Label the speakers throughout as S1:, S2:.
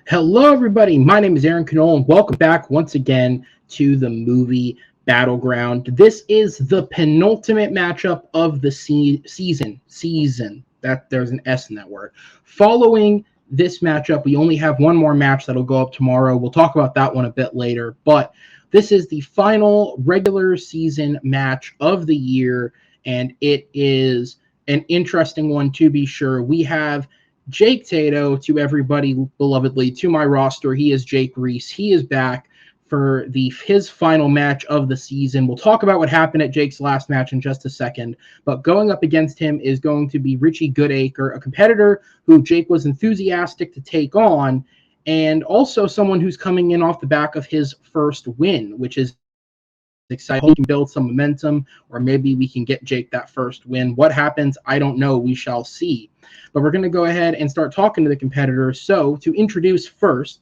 S1: Hello, everybody. My name is Aaron Knoll, and welcome back once again to the Movie Battleground. This is the penultimate matchup of the season. That there's an S in that word. Following this matchup, we only have one more match that'll go up tomorrow. We'll talk about that one a bit later, but this is the final regular season match of the year, and it is an interesting one to be sure. We have Jake Tato, to everybody belovedly, to my roster. He is Jake Riese. He is back for his final match of the season. We'll talk about what happened at Jake's last match in just a second, but going up against him is going to be Richie Goodacre, a competitor who Jake was enthusiastic to take on, and also someone who's coming in off the back of his first win, which is exciting. We can build some momentum, or maybe we can get Jake that first win. What happens, I don't know. We shall see. But we're going to go ahead and start talking to the competitors. So to introduce first,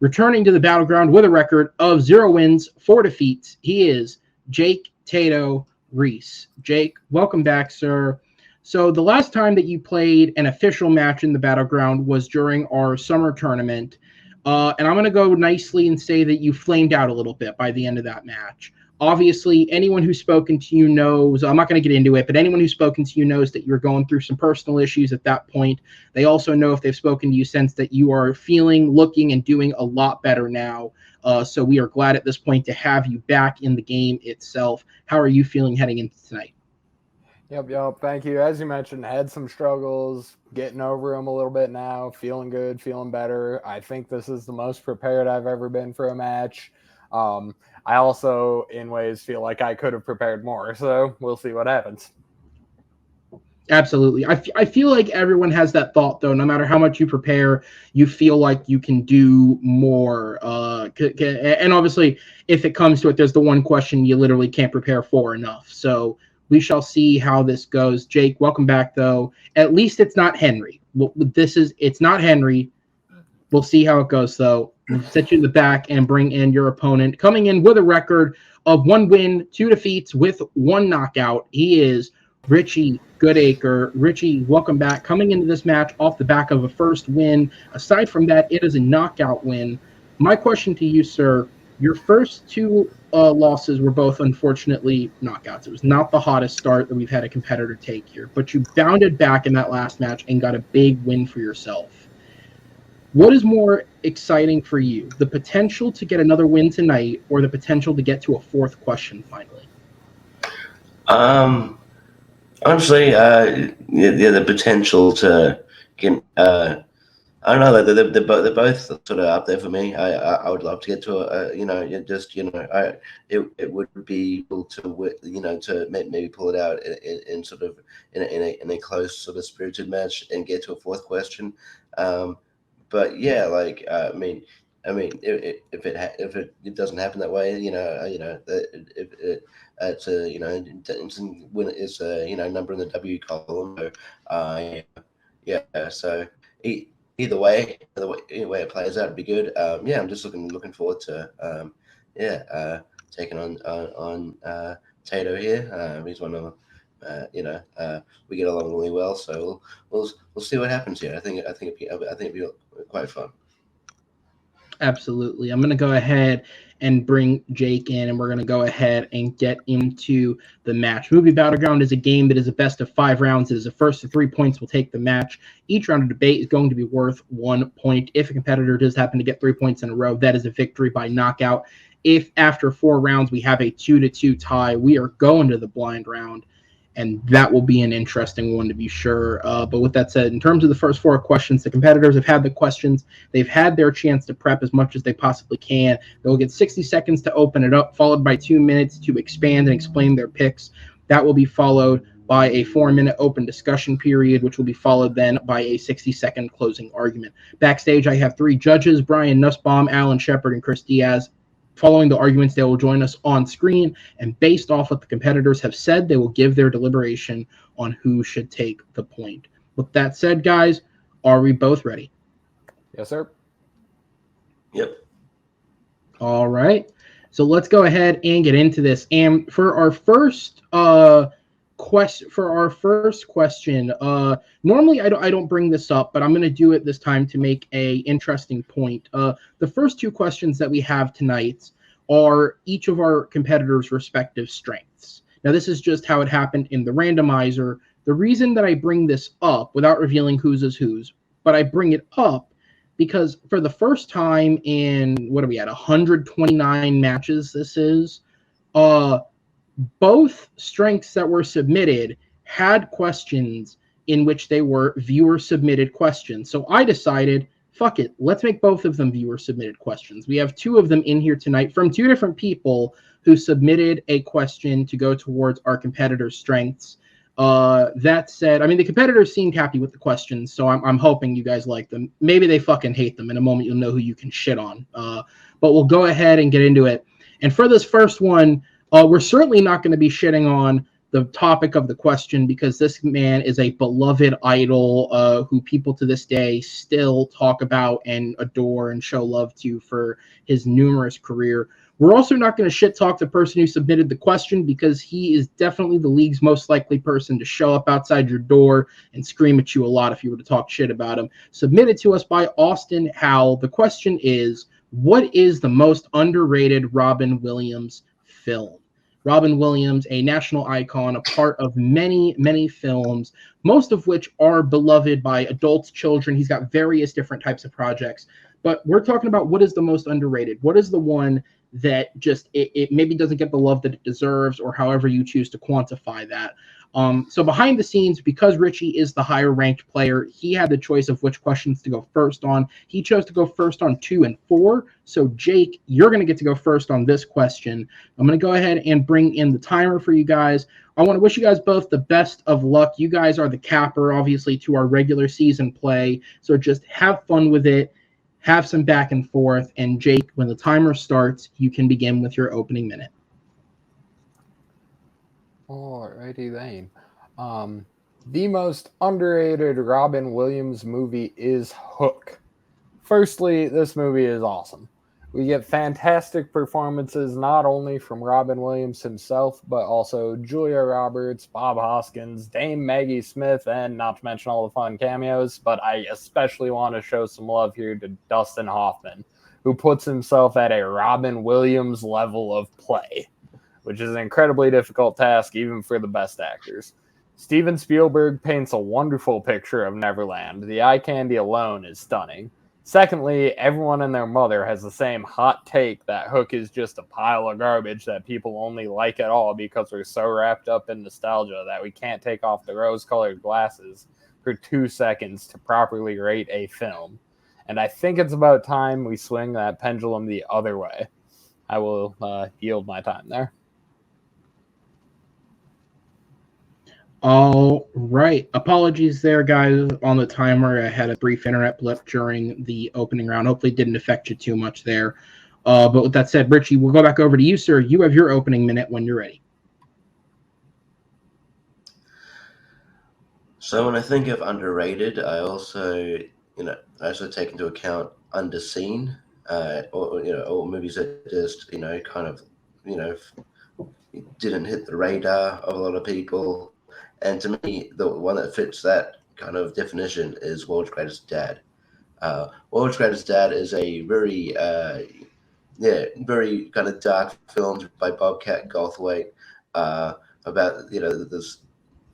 S1: returning to the Battleground with a record of 0 wins, 4 defeats, he is Jake Tato Riese. Jake, welcome back, sir. So the last time that you played an official match in the Battleground was during our summer tournament. And I'm going to go nicely and say that you flamed out a little bit by the end of that match. Obviously, anyone who's spoken to you knows, I'm not going to get into it, but anyone who's spoken to you knows that you're going through some personal issues at that point. They also know, if they've spoken to you since, that you are feeling, looking, and doing a lot better now. So we are glad at this point to have you back in the game itself. How are you feeling heading into tonight?
S2: Yep. Thank you. As you mentioned, had some struggles, getting over them a little bit now, feeling good, feeling better. I think this is the most prepared I've ever been for a match. I also, in ways, feel like I could have prepared more, so we'll see what happens.
S1: Absolutely. I feel like everyone has that thought, though. No matter how much you prepare, you feel like you can do more. And obviously, if it comes to it, there's the one question you literally can't prepare for enough. So we shall see how this goes. Jake, welcome back, though. At least it's not Henry. It's not Henry. We'll see how it goes, though. We'll set you in the back and bring in your opponent. Coming in with a record of 1 win, 2 defeats with 1 knockout, he is Richie Goodacre. Richie, welcome back. Coming into this match off the back of a first win. Aside from that, it is a knockout win. My question to you, sir, your first 2 losses were both, unfortunately, knockouts. It was not the hottest start that we've had a competitor take here, but you bounded back in that last match and got a big win for yourself. What is more exciting for you, the potential to get another win tonight, or the potential to get to a 4th question finally?
S3: Honestly, the potential to get. I don't know. They're both sort of up there for me. I would love to get to it would be cool to to maybe pull it out in sort of in a close sort of spirited match and get to a 4th question. But yeah, if it doesn't happen that way, it's a number in the W column. So either way it plays out, it'd be good. I'm just looking forward to taking on Tato here. He's one of we get along really well, so we'll see what happens here. I think it'd be quite fun.
S1: Absolutely. I'm going to go ahead and bring Jake in, and we're going to go ahead and get into the match. Movie Battleground is a game that is a best of 5 rounds. It is the first of 3 points will take the match. Each round of debate is going to be worth 1 point. If a competitor does happen to get 3 points in a row, that is a victory by knockout. If after 4 rounds we have a 2-2 tie, we are going to the blind round, and that will be an interesting one to be sure. But with that said, in terms of the first 4 questions, the competitors have had the questions. They've had their chance to prep as much as they possibly can. They'll get 60 seconds to open it up, followed by 2 minutes to expand and explain their picks. That will be followed by a 4-minute open discussion period, which will be followed then by a 60-second closing argument. Backstage, I have 3 judges, Brian Nussbaum, Alan Shepard, and Chris Diaz. Following the arguments, they will join us on screen, and based off what the competitors have said, they will give their deliberation on who should take the point. With that said, guys, are we both ready?
S2: Yes, sir.
S3: Yep.
S1: All right. So let's go ahead and get into this. And for our first question, normally I don't bring this up, but I'm going to do it this time to make a interesting point. The first two questions that we have tonight are each of our competitors' respective strengths. Now, this is just how it happened in the randomizer. The reason that I bring this up, without revealing whose is whose, but I bring it up because for the first time in, what are we at, 129 matches this is, both strengths that were submitted had questions in which they were viewer-submitted questions. So I decided, fuck it, let's make both of them viewer-submitted questions. We have two of them in here tonight from two different people who submitted a question to go towards our competitors' strengths. That said, I mean, the competitors seemed happy with the questions, so I'm hoping you guys like them. Maybe they fucking hate them. In a moment, you'll know who you can shit on. But we'll go ahead and get into it. And for this first one, we're certainly not going to be shitting on the topic of the question because this man is a beloved idol who people to this day still talk about and adore and show love to for his numerous career. We're also not going to shit talk the person who submitted the question because he is definitely the league's most likely person to show up outside your door and scream at you a lot if you were to talk shit about him. Submitted to us by Austin Howell. The question is, what is the most underrated Robin Williams film? Robin Williams, a national icon, a part of many, many films, most of which are beloved by adults, children. He's got various different types of projects. But we're talking about what is the most underrated. What is the one that just it maybe doesn't get the love that it deserves, or however you choose to quantify that. So behind the scenes, because Richie is the higher ranked player, he had the choice of which questions to go first on. He chose to go first on 2 and 4. So Jake, you're going to get to go first on this question. I'm going to go ahead and bring in the timer for you guys. I want to wish you guys both the best of luck. You guys are the capper, obviously, to our regular season play. So just have fun with it. Have some back and forth. And Jake, when the timer starts, you can begin with your opening minute.
S2: Alrighty then. The most underrated Robin Williams movie is Hook. Firstly, this movie is awesome. We get fantastic performances not only from Robin Williams himself, but also Julia Roberts, Bob Hoskins, Dame Maggie Smith, and not to mention all the fun cameos, but I especially want to show some love here to Dustin Hoffman, who puts himself at a Robin Williams level of play, which is an incredibly difficult task even for the best actors. Steven Spielberg paints a wonderful picture of Neverland. The eye candy alone is stunning. Secondly, everyone and their mother has the same hot take that Hook is just a pile of garbage that people only like at all because we're so wrapped up in nostalgia that we can't take off the rose-colored glasses for 2 seconds to properly rate a film. And I think it's about time we swing that pendulum the other way. I will yield my time there.
S1: All right. Apologies there, guys, on the timer. I had a brief internet blip during the opening round. Hopefully it didn't affect you too much there. But with that said, Richie, we'll go back over to you, sir. You have your opening minute when you're ready.
S3: So when I think of underrated, I also take into account underseen, or movies that just, kind of, didn't hit the radar of a lot of people. And to me, the one that fits that kind of definition is World's Greatest Dad. World's Greatest Dad is a very kind of dark film by Bobcat Goldthwait about this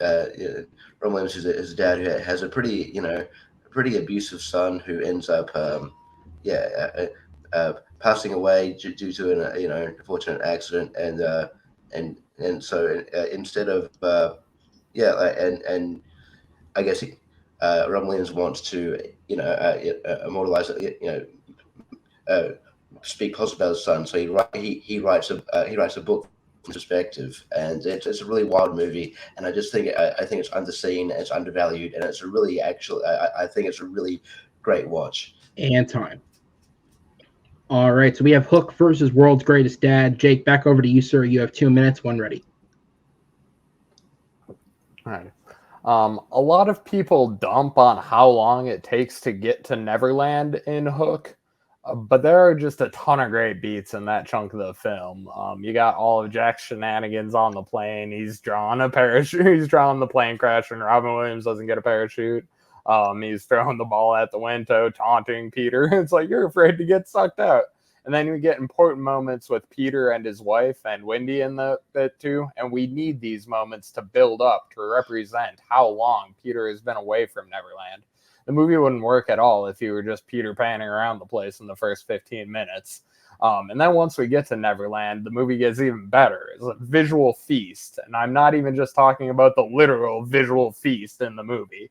S3: Ron Williams is a dad who has a pretty abusive son who ends up passing away due to an unfortunate accident, and so instead of and I guess Ron Williams wants to immortalize speak positive about his son, so he writes a book from perspective, and it's a really wild movie, and I just think it's underseen, it's undervalued, and it's a really I think it's a really great watch.
S1: And time. All right, so we have Hook versus World's Greatest Dad. Jake, back over to you, sir. You have 2 minutes, one ready.
S2: All right. A lot of people dump on how long it takes to get to Neverland in Hook, but there are just a ton of great beats in that chunk of the film. You got all of Jack's shenanigans on the plane. He's drawing a parachute. He's drawing the plane crash when Robin Williams doesn't get a parachute. He's throwing the ball at the window, taunting Peter. It's like, you're afraid to get sucked out. And then we get important moments with Peter and his wife and Wendy in it too. And we need these moments to build up to represent how long Peter has been away from Neverland. The movie wouldn't work at all if you were just Peter panning around the place in the first 15 minutes. And then once we get to Neverland, the movie gets even better. It's a visual feast. And I'm not even just talking about the literal visual feast in the movie.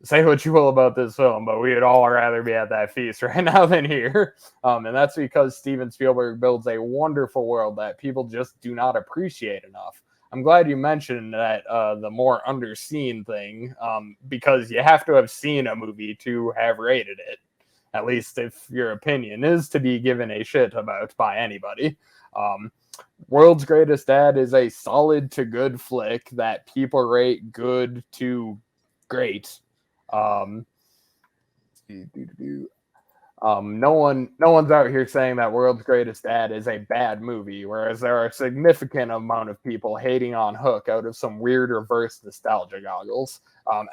S2: Say what you will about this film, but we would all rather be at that feast right now than here. And that's because Steven Spielberg builds a wonderful world that people just do not appreciate enough. I'm glad you mentioned that the more underseen thing, because you have to have seen a movie to have rated it, at least if your opinion is to be given a shit about by anybody. World's Greatest Dad is a solid to good flick that people rate good to great. No one's out here saying that World's Greatest Dad is a bad movie, whereas there are a significant amount of people hating on Hook out of some weird reverse nostalgia goggles.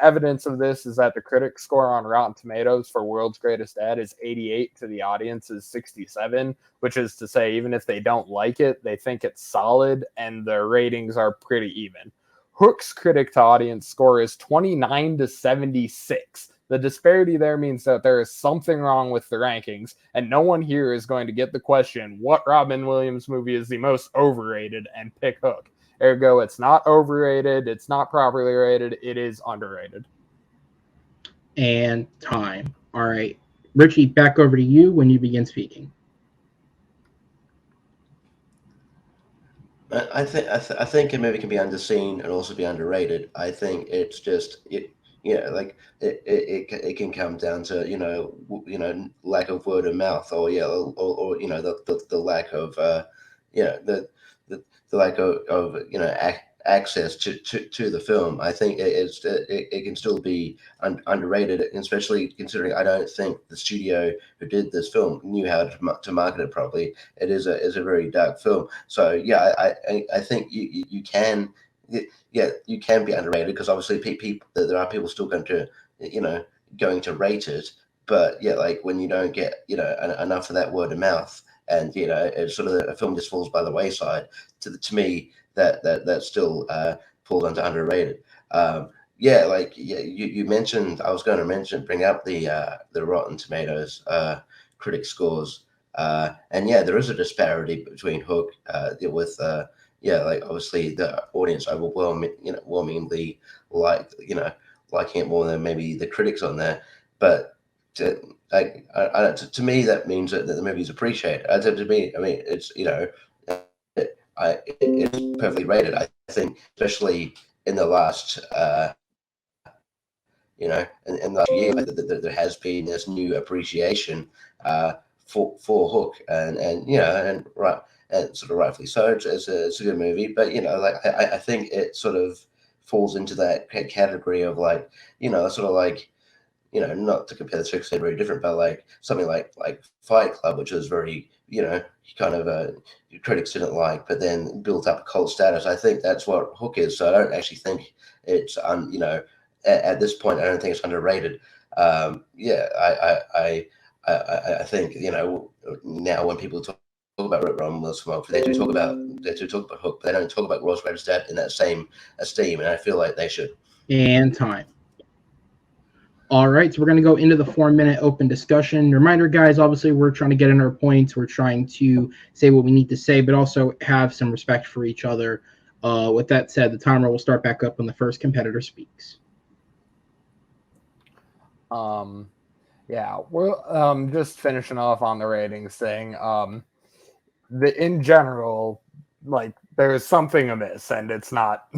S2: Evidence of this is that the critic score on Rotten Tomatoes for World's Greatest Dad is 88 to the audience's 67, which is to say, even if they don't like it, they think it's solid, and the ratings are pretty even. Hook's critic to audience score is 29 to 76. The disparity there means that there is something wrong with the rankings, and no one here is going to get the question, what Robin Williams movie is the most overrated, and pick Hook. Ergo, it's not overrated, it's not properly rated, it is underrated.
S1: And time. All right. Richie, back over to you when you begin speaking.
S3: I think a movie can be underseen and also be underrated. I think it's just it can come down to lack of word of mouth, or the lack of the lack of access to the film. I think it can still be underrated, especially considering I don't think the studio who did this film knew how to market it properly. It is a very dark film. So yeah, I think you can be underrated, because obviously there are people still going to rate it. But yeah, like when you don't get enough of that word of mouth, and it's sort of a film just falls by the wayside. To me, that still falls under underrated. You mentioned, I was going to bring up the Rotten Tomatoes critic scores, and yeah, there is a disparity between Hook with obviously the audience overwhelmingly liking it more than maybe the critics on there, but to me that means that the movie's appreciated. To me, I mean, it's it's perfectly rated. I think, especially in the last, in the last year, there has been this new appreciation for Hook, and right, and sort of rightfully so. It's a good movie, but I think it sort of falls into that category of not to compare the two because they're very different, but like something like Fight Club, which was very, kind of critics didn't like, but then built up cult status. I think that's what Hook is. So I don't actually think it's, at this point, I don't think it's underrated. I think, now when people talk about Robin Williams film, they do talk about Hook, but they don't talk about World's Greatest Dad in that same esteem, and I feel like they should.
S1: And time. All right, so we're going to go into the 4-minute open discussion. Reminder, guys, obviously we're trying to get in our points. We're trying to say what we need to say, but also have some respect for each other. With that said, the timer will start back up when the first competitor speaks.
S2: Yeah, we're just finishing off on the ratings thing. In general, like, there's something amiss, and it's not...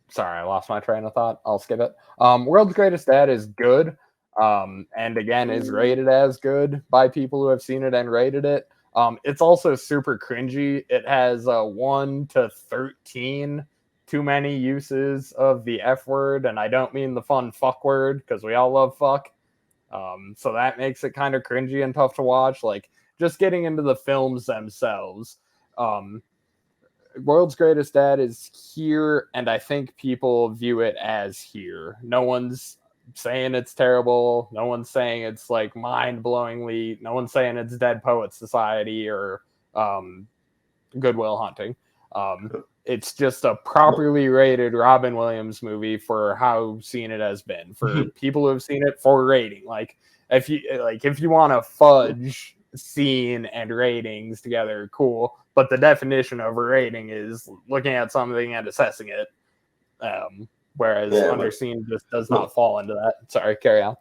S2: Sorry, I lost my train of thought. I'll skip it. World's Greatest Dad is good. and again is rated as good by people who have seen it and rated it. It's also super cringy. It has 1 to 13 too many uses of the F word, and I don't mean the fun fuck word, because we all love fuck. So that makes it kind of cringy and tough to watch. Like, just getting into the films themselves. World's Greatest Dad is here, and I think people view it as here. No one's saying it's terrible. No one's saying it's like mind-blowingly. No one's saying it's Dead Poets Society or Good Will Hunting. It's just a properly rated Robin Williams movie for how seen it has been. For people who have seen it for rating. Like if you want to fudge scene and ratings together, cool. But the definition of a rating is looking at something and assessing it. Whereas Underseen just does not fall into that. Sorry, carry on.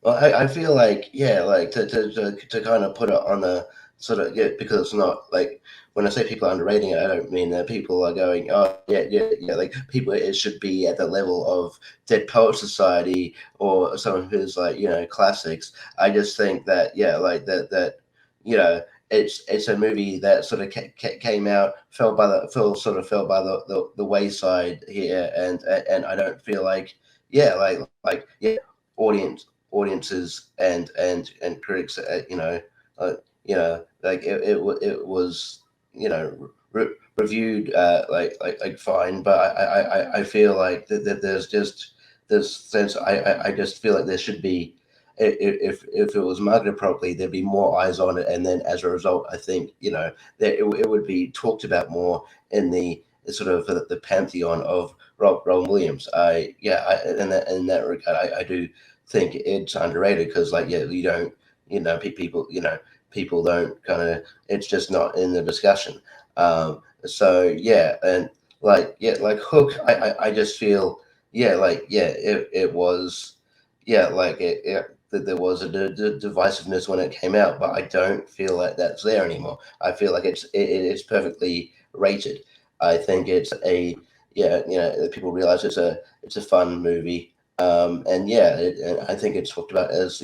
S3: Well, I feel like, to kind of put it on the sort of, because it's not like, when I say people are underrating it, I don't mean that people are going, oh, like people, it should be at the level of Dead Poet Society or someone who's like, classics. I just think that, it's a movie that sort of came out, fell by the wayside here, and I don't feel like, audiences and critics, like it was, reviewed like fine, but I feel like that there's just this sense. I just feel like there should be, if it was marketed properly, there'd be more eyes on it, and then as a result, I think that it would be talked about more in the sort of the pantheon of Robin Williams. In that regard, I do think it's underrated, because you don't, people don't kind of, it's just not in the discussion. And like Hook, I just feel it was that there was a divisiveness when it came out, but I don't feel like that's there anymore. I feel like it's perfectly rated. I think it's people realize it's a fun movie, and I think it's talked about as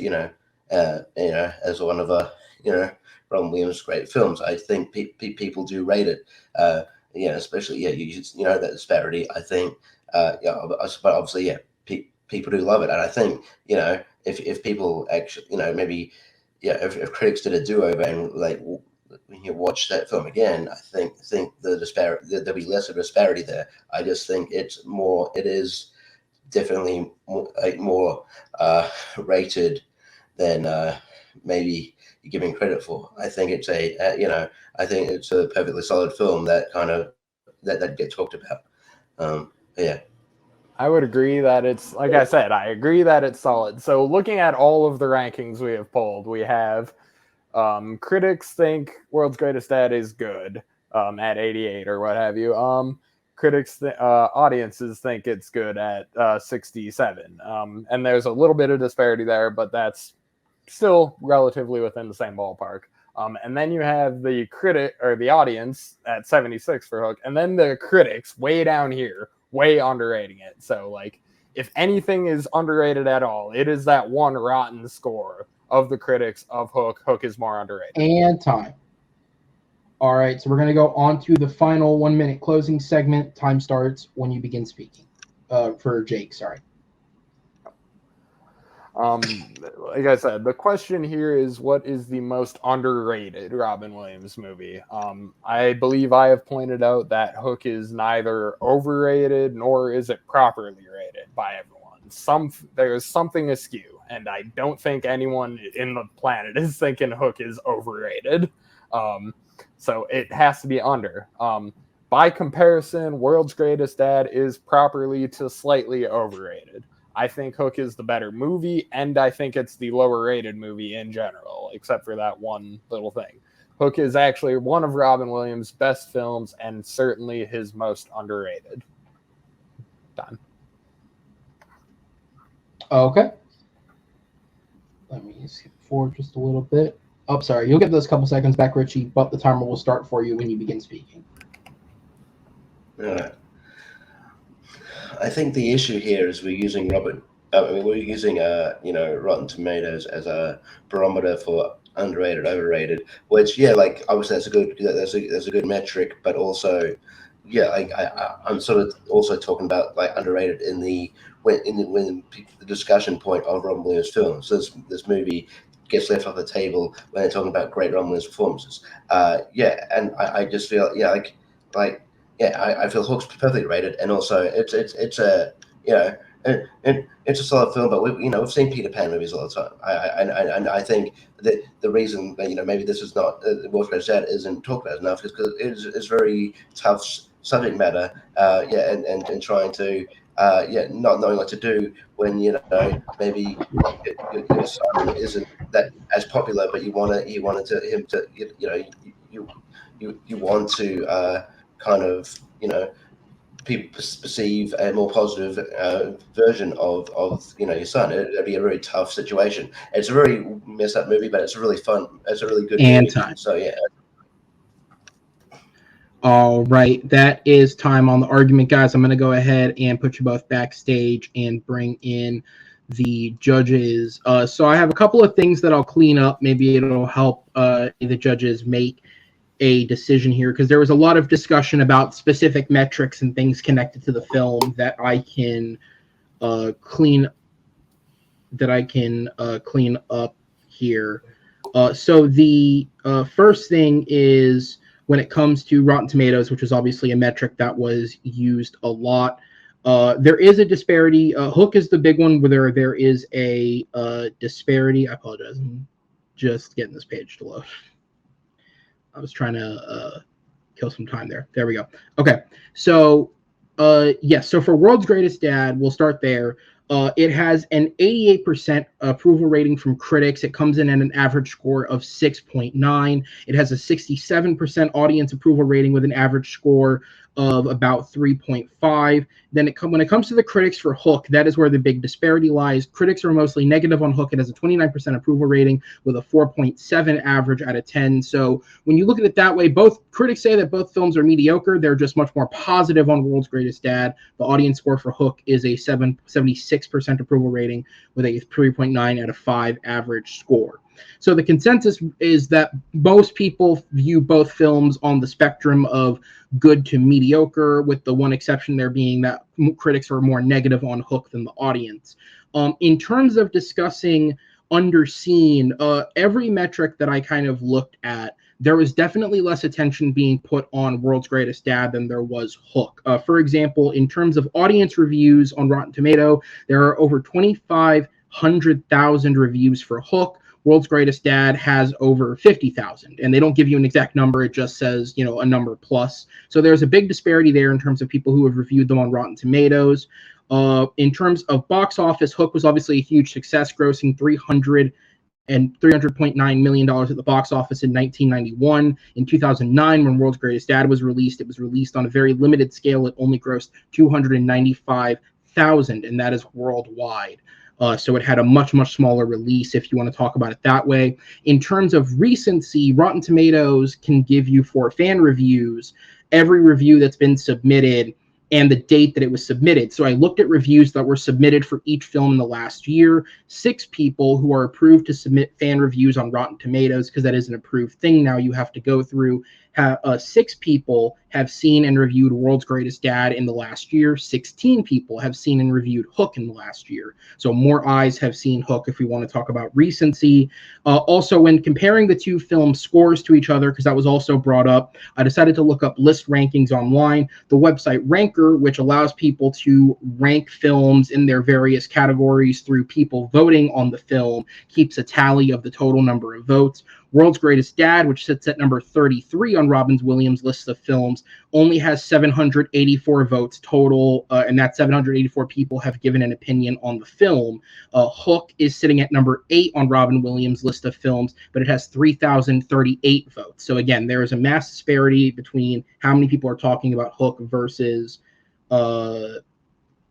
S3: as one of Robin Williams' great films. I think people do rate it, especially that disparity. I think, but obviously, people do love it, and I think if people actually maybe if critics did a do-over and when you watch that film again, I think the disparity, there'll be less of a disparity there. I just think it is definitely more rated than maybe you're giving credit for. I think it's I think it's a perfectly solid film that kind of that get talked about.
S2: I would agree that it's, like I said, I agree that it's solid. So looking at all of the rankings we have pulled, we have critics think World's Greatest Dad is good at 88 or what have you. Audiences think it's good at 67. And there's a little bit of disparity there, but that's still relatively within the same ballpark. And then you have the critic or the audience at 76 for Hook, and then the critics way down here, way underrating it. So if anything is underrated at all, it is that one rotten score of the critics of Hook. Hook is more underrated.
S1: And time. All right, so we're going to go on to the final 1 minute closing segment. Time starts when you begin speaking. For Jake, sorry.
S2: Like I said, the question here is, what is the most underrated Robin Williams movie? I believe I have pointed out that Hook is neither overrated nor is it properly rated by everyone. There's something askew, and I don't think anyone in the planet is thinking Hook is overrated. So it has to be under. By comparison, World's Greatest Dad is properly to slightly overrated. I think Hook is the better movie, and I think it's the lower rated movie in general, except for that one little thing. Hook is actually one of Robin Williams' best films, and certainly his most underrated. Done.
S1: Okay. Let me skip forward just a little bit. Oh, sorry. You'll get those couple seconds back, Richie, but the timer will start for you when you begin speaking.
S3: I think the issue here is we're using Robert I mean, we're using Rotten Tomatoes as a barometer for underrated, overrated. Which, yeah, like obviously that's a good metric, but also, yeah, I'm sort of also talking about like underrated in the the discussion point of Robin Williams films. So this movie gets left off the table when they're talking about great Robin Williams performances. Yeah, and I just feel I feel Hook's perfectly rated, and also it's a you know it's a solid film, but we've seen Peter Pan movies all the time. And I think that the reason that maybe this is not World's Greatest Dad isn't talked about enough is because it's very tough subject matter. And trying to not knowing what to do when maybe your son isn't that as popular, but you wanted him to you want to kind of people perceive a more positive version of your son. It'd be a very tough situation. It's a very messed up movie, but it's a really fun. It's a really good
S1: And
S3: movie.
S1: time.
S3: So yeah.
S1: All right, that is time on the argument, guys. I'm going to go ahead and put you both backstage and bring in the judges. So I have a couple of things that I'll clean up. Maybe it'll help the judges make a decision here, because there was a lot of discussion about specific metrics and things connected to the film that I can clean up here. So the first thing is, when it comes to Rotten Tomatoes, which is obviously a metric that was used a lot, there is a disparity. Hook is the big one where there is a disparity. I apologize. I'm just getting this page to load. I was trying to kill some time there. There we go. Okay. So, yes. So for World's Greatest Dad, we'll start there. It has an 88% approval rating from critics. It comes in at an average score of 6.9. It has a 67% audience approval rating with an average score of about 3.5. Then when it comes to the critics for Hook, that is where the big disparity lies. Critics are mostly negative on Hook. It has a 29% approval rating with a 4.7 average out of 10. So when you look at it that way, both critics say that both films are mediocre. They're just much more positive on World's Greatest Dad. The audience score for Hook is a 76% approval rating with a 3.9 out of 5 average score. So the consensus is that most people view both films on the spectrum of good to mediocre, with the one exception there being that critics are more negative on Hook than the audience. In terms of discussing underseen, every metric that I kind of looked at, there was definitely less attention being put on World's Greatest Dad than there was Hook. For example, in terms of audience reviews on Rotten Tomato, there are over 2,500,000 reviews for Hook. World's Greatest Dad has over 50,000, and they don't give you an exact number. It just says, a number plus. So there's a big disparity there in terms of people who have reviewed them on Rotten Tomatoes. In terms of box office, Hook was obviously a huge success, grossing $300.9 million at the box office in 1991. In 2009, when World's Greatest Dad was released, it was released on a very limited scale. It only grossed $295,000, and that is worldwide. So it had a much, much smaller release, if you want to talk about it that way. In terms of recency, Rotten Tomatoes can give you, for fan reviews, every review that's been submitted and the date that it was submitted. So I looked at reviews that were submitted for each film in the last year. 6 people who are approved to submit fan reviews on Rotten Tomatoes, because that is an approved thing now you have to go through. 6 people have seen and reviewed World's Greatest Dad in the last year. 16 people have seen and reviewed Hook in the last year. So more eyes have seen Hook, if we want to talk about recency. Also, when comparing the two film scores to each other, because that was also brought up, I decided to look up list rankings online. The website Ranker, which allows people to rank films in their various categories through people voting on the film, keeps a tally of the total number of votes. World's Greatest Dad, which sits at number 33 on Robin Williams' list of films, only has 784 votes total, and that 784 people have given an opinion on the film. Hook is sitting at number 8 on Robin Williams' list of films, but it has 3,038 votes. So again, there is a mass disparity between how many people are talking about Hook versus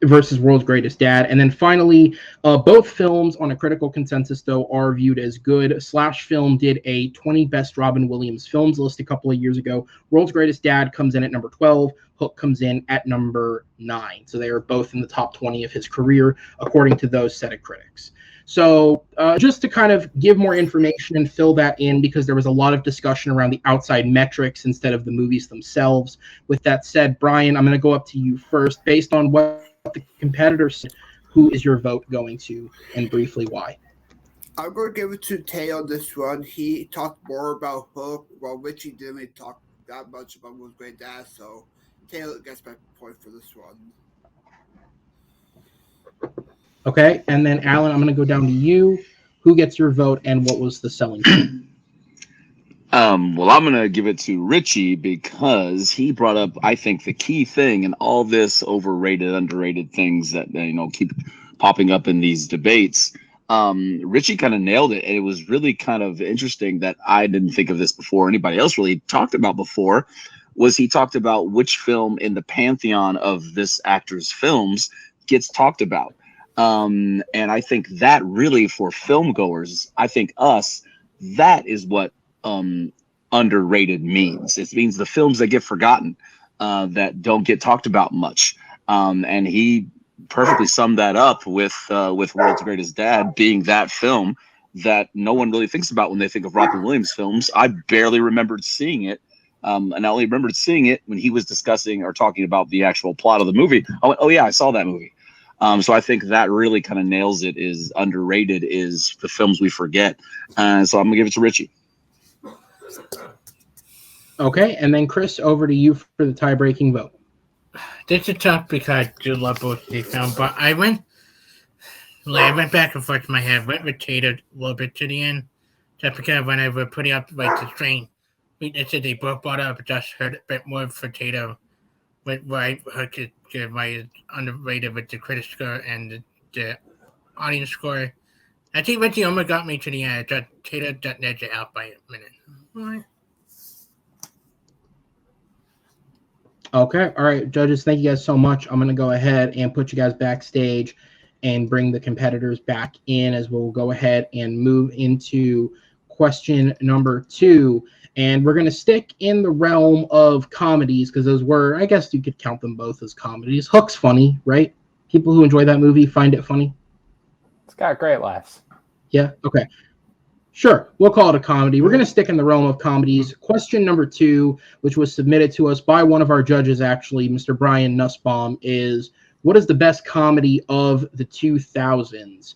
S1: versus World's Greatest Dad. And then finally, both films on a critical consensus, though, are viewed as good. Slash Film did a 20 best Robin Williams films list a couple of years ago. World's Greatest Dad comes in at number 12. Hook comes in at number 9. So they are both in the top 20 of his career, according to those set of critics. So just to kind of give more information and fill that in, because there was a lot of discussion around the outside metrics instead of the movies themselves. With that said, Brian, I'm going to go up to you first. Based on what the competitors said, who is your vote going to, and briefly why?
S4: I'm going to give it to Tato on this one. He talked more about Hook, while Richie didn't really talk that much about Will's Great Dad, so Tato gets my point for this one.
S1: Okay, and then Alan, I'm going to go down to you. Who gets your vote, and what was the selling point?
S5: Well, I'm going to give it to Richie because he brought up, I think, the key thing in all this overrated, underrated things that, keep popping up in these debates. Richie kind of nailed it. And it was really kind of interesting that I didn't think of this before. Anybody else really talked about before was he talked about which film in the pantheon of this actor's films gets talked about. And I think that really for film goers, I think us, that is what underrated means. It means the films that get forgotten, that don't get talked about much. And he perfectly summed that up with World's Greatest Dad being that film that no one really thinks about when they think of Robin Williams films. I barely remembered seeing it. And I only remembered seeing it when he was discussing or talking about the actual plot of the movie. I went, oh yeah, I saw that movie. So I think that really kind of nails it. Is underrated is the films we forget. So I'm gonna give it to Richie.
S1: Okay, and then Chris, over to you for the tie-breaking vote.
S6: This is tough because I do love both of these films, but I went back and forth in my head. Went with Tato a little bit to the end, just because when I was putting up the string, they both brought up. Just heard a bit more for Tato. With why Hook is good, why it's underrated with the critic score and the audience score. I think Richie almost got me to the end. Tato just edged it out by a minute. All right.
S1: Okay, all right, judges, thank you guys so much. I'm going to go ahead and put you guys backstage and bring the competitors back in as we'll go ahead and move into question number 2. And we're going to stick in the realm of comedies because those were, I guess you could count them both as comedies. Hook's funny, right? People who enjoy that movie find it funny.
S2: It's got great laughs.
S1: Yeah, okay. Sure, we'll call it a comedy. We're going to stick in the realm of comedies. Question number 2, which was submitted to us by one of our judges, actually, Mr. Brian Nussbaum, is what is the best comedy of the 2000s?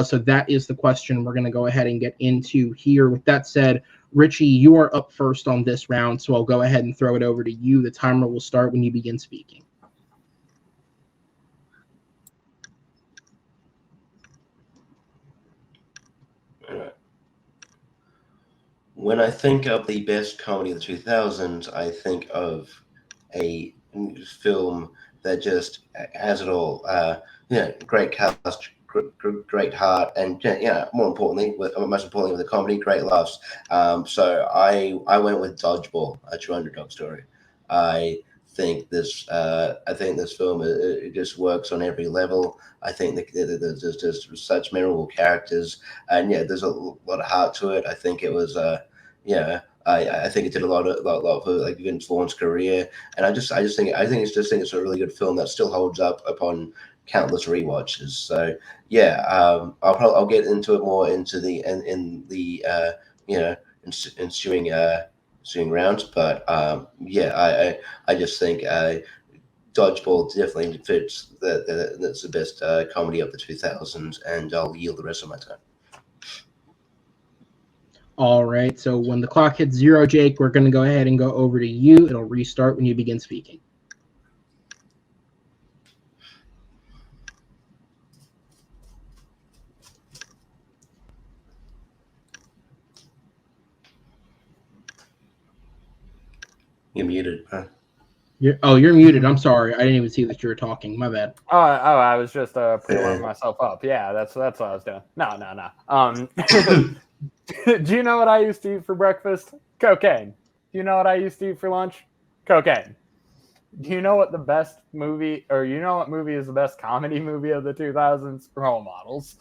S1: So that is the question we're going to go ahead and get into here. With that said, Richie, you are up first on this round, so I'll go ahead and throw it over to you. The timer will start when you begin speaking.
S3: When I think of the best comedy of the 2000s, I think of a film that just has it all. Great cast, great heart, and most importantly, with the comedy, great laughs. So I went with Dodgeball, a true underdog story. I think this film it just works on every level. I think there's just such memorable characters, and there's a lot of heart to it. I think it was I think it did a lot for like Vince Vaughn's career, and I think it's a really good film that still holds up upon countless rewatches. So I'll get into it more into the ensuing rounds, but I just think Dodgeball definitely fits that's the best comedy of the 2000s, and I'll yield the rest of my time.
S1: All right, so when the clock hits 0, Jake, we're going to go ahead and go over to you. It'll restart when you begin speaking.
S3: You're muted. Huh?
S1: You're muted. I'm sorry. I didn't even see that you were talking. My bad.
S2: I was just pre-warming myself up. Yeah, that's what I was doing. No. Do you know what I used to eat for breakfast? Cocaine. Do you know what I used to eat for lunch? Cocaine. Do you know what the best movie, or you know what movie is the best comedy movie of the 2000s? Role Models.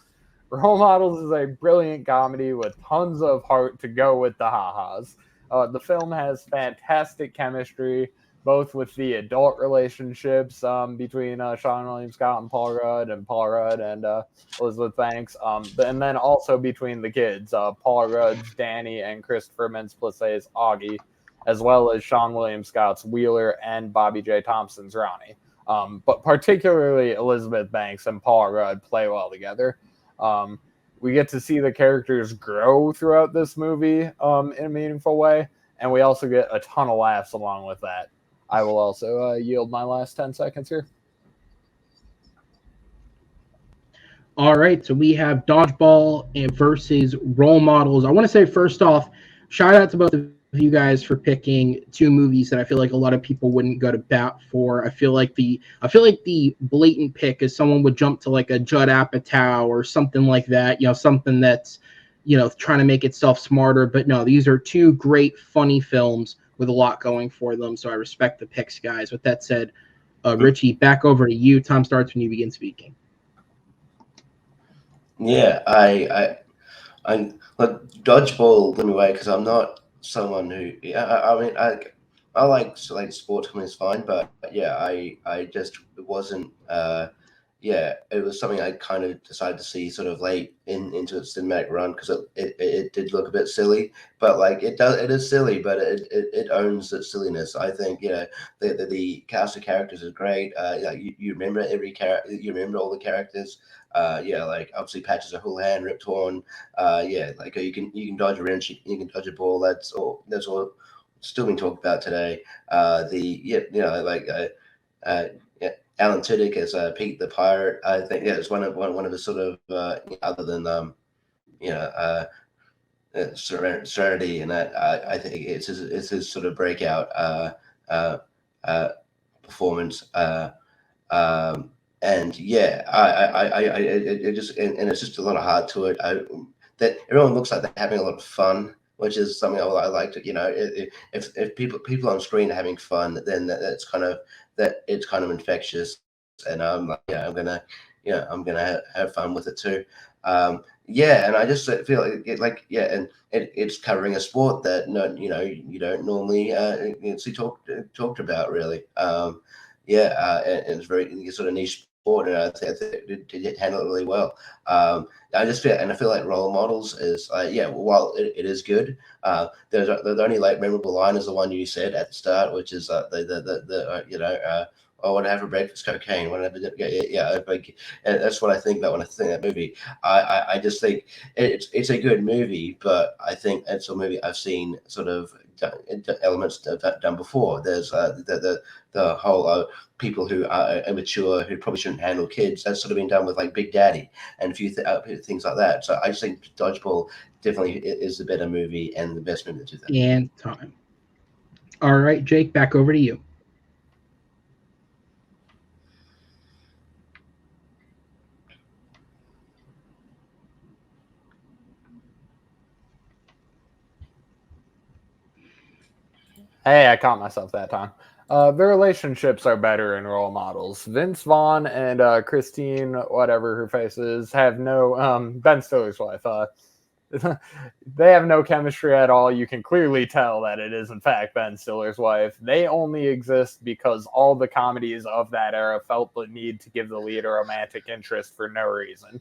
S2: Role Models is a brilliant comedy with tons of heart to go with the ha-has. The film has fantastic chemistry, both with the adult relationships between Sean William Scott and Paul Rudd and Elizabeth Banks, and then also between the kids, Paul Rudd's Danny and Christopher Mintz-Plaisset's Augie, as well as Sean William Scott's Wheeler and Bobby J. Thompson's Ronnie. But particularly Elizabeth Banks and Paul Rudd play well together. We get to see the characters grow throughout this movie in a meaningful way, and we also get a ton of laughs along with that. I will also yield my last 10 seconds here.
S1: All right, so we have Dodgeball versus Role Models. I want to say first off, shout out to both of you guys for picking two movies that I feel like a lot of people wouldn't go to bat for. I feel like the blatant pick is someone would jump to like a Judd Apatow or something like that, something that's, trying to make itself smarter. But no, these are two great, funny films with a lot going for them. So I respect the picks, guys. With that said, Richie, back over to you. Time starts when you begin speaking.
S3: Yeah, I Dodgeball blew me away because I'm not someone who. I mean, I like sports comedy is fine, but yeah, I just it wasn't. It was something I kind of decided to see sort of late into its cinematic run because it did look a bit silly, but like it is silly, but it owns its silliness. I think the cast of characters is great. You remember every character, you remember all the characters. Like obviously Patches a Houlihan, Rip Torn. Like you can dodge a wrench, you can dodge a ball. That's all still being talked about today. Alan Tudyk as Pete the Pirate. I think it's one of the sort of other than Serenity, and that I think it's his sort of breakout performance. And yeah, it just and it's just a lot of heart to it. That everyone looks like they're having a lot of fun, which is something I like to. If people on screen are having fun, then that's kind of it's kind of infectious, and I'm like, I'm gonna have fun with it too. And I just feel and it's covering a sport that you don't normally see talked about really. And it's very sort of niche sport, and I think it did handle it really well. I feel like Role Models is while it is good, the only like memorable line is the one you said at the start, which is I want to have for breakfast cocaine. And that's what I think about when I think that movie. I just think it's a good movie, but I think it's a movie I've seen sort of elements done before. There's the whole people who are immature who probably shouldn't handle kids. That's sort of been done with like Big Daddy and a few things like that. So I just think Dodgeball definitely is the better movie and the best movie of 2000.
S1: And time. All right, Jake, back over to you.
S2: Hey, I caught myself that time. The relationships are better in Role Models. Vince Vaughn and Christine, whatever her face is, have no Ben Stiller's wife. They have no chemistry at all. You can clearly tell that it is in fact Ben Stiller's wife. They only exist because all the comedies of that era felt the need to give the lead a romantic interest for no reason.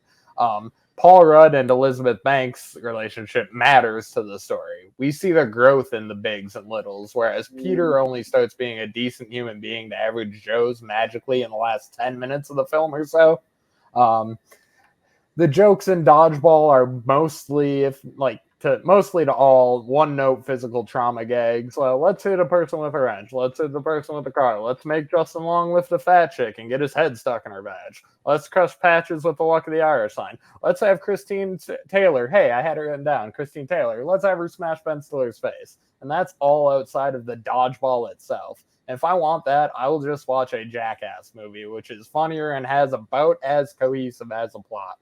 S2: Paul Rudd and Elizabeth Banks' relationship matters to the story. We see the growth in the bigs and littles, whereas Peter only starts being a decent human being to average Joes magically in the last 10 minutes of the film or so. The jokes in Dodgeball are mostly to all one-note physical trauma gags. Well, let's hit a person with a wrench. Let's hit the person with a car. Let's make Justin Long lift a fat chick and get his head stuck in her badge. Let's crush Patches with the luck of the Irish sign. Let's have Christine Taylor. Hey, I had her written down. Christine Taylor. Let's have her smash Ben Stiller's face. And that's all outside of the Dodgeball itself. And if I want that, I will just watch a Jackass movie, which is funnier and has about as cohesive as a plot.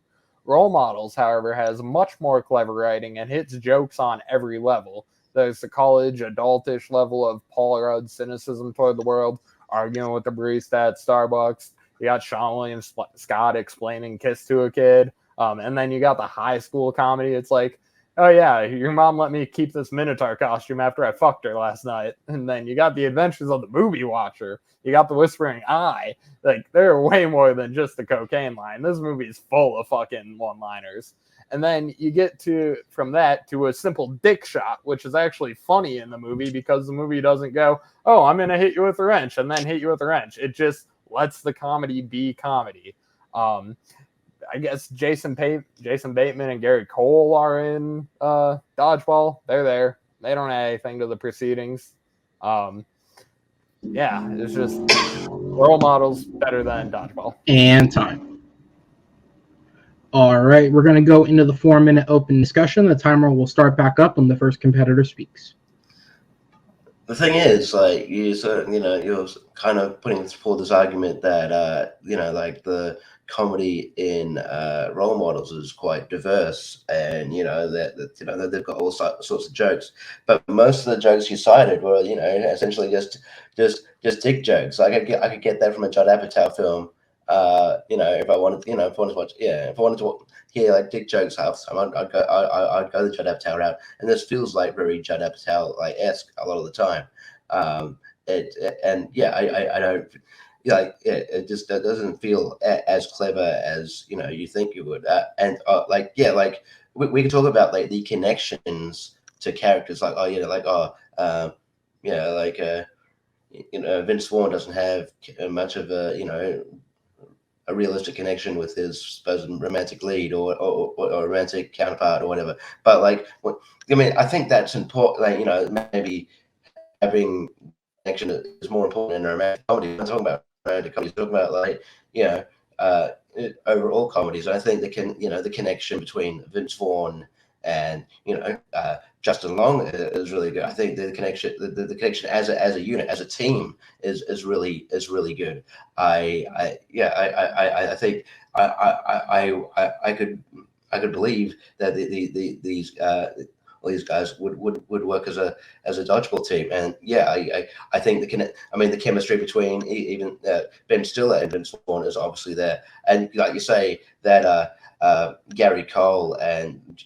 S2: Role Models, however, has much more clever writing and hits jokes on every level. There's the college, adultish level of Paul Rudd's cynicism toward the world, arguing with the barista at Starbucks. You got Sean William Scott explaining Kiss to a kid. And then you got the high school comedy. It's like, oh yeah, your mom let me keep this Minotaur costume after I fucked her last night. And then you got the Adventures of the Movie Watcher. You got the Whispering Eye. Like, they're way more than just the cocaine line. This movie is full of fucking one-liners. And then you get from that to a simple dick shot, which is actually funny in the movie because the movie doesn't go, oh, I'm going to hit you with a wrench and then hit you with a wrench. It just lets the comedy be comedy. I guess Jason Bateman and Gary Cole are in Dodgeball. They're there. They don't add anything to the proceedings. Yeah, it's just Role Models better than Dodgeball.
S1: And time. All right, we're going to go into the 4-minute open discussion. The timer will start back up when the first competitor speaks.
S3: The thing is, like, you're kind of putting forward this argument that, like the comedy in Role Models is quite diverse, and that they've got all sorts of jokes, but most of the jokes you cited were essentially just dick jokes. Like I could get that from a Judd Apatow film. If I wanted to hear like dick jokes half the time, I'd go the Judd Apatow route, and this feels like very Judd Apatow like esque a lot of the time. I don't. It just doesn't feel as clever as you think it would. We can talk about like the connections to characters, Vince Vaughn doesn't have much of a realistic connection with his supposed romantic lead or romantic counterpart or whatever. But I think that's important. Maybe having connection is more important in a romantic comedy. I'm talking about romantic comedy. I'm talking about overall comedies. And I think the connection between Vince Vaughn and Justin Long is really good. I think the connection as a unit, as a team, is really good. I think I could believe that these guys would work as a dodgeball team. And I think the chemistry between even Ben Stiller and Vince Vaughn is obviously there. And like you say that Gary Cole and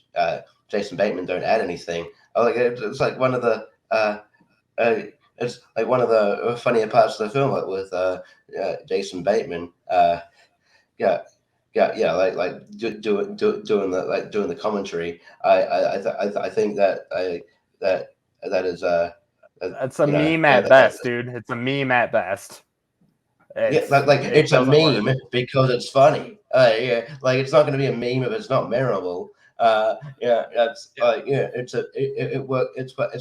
S3: Jason Bateman don't add anything. It's like one of the funnier parts of the film, like with Jason Bateman. Doing the commentary. I think that is
S2: that's a meme at best, dude. It's a meme at best.
S3: It's a meme because it's funny. It's not going to be a meme if it's not memorable. It's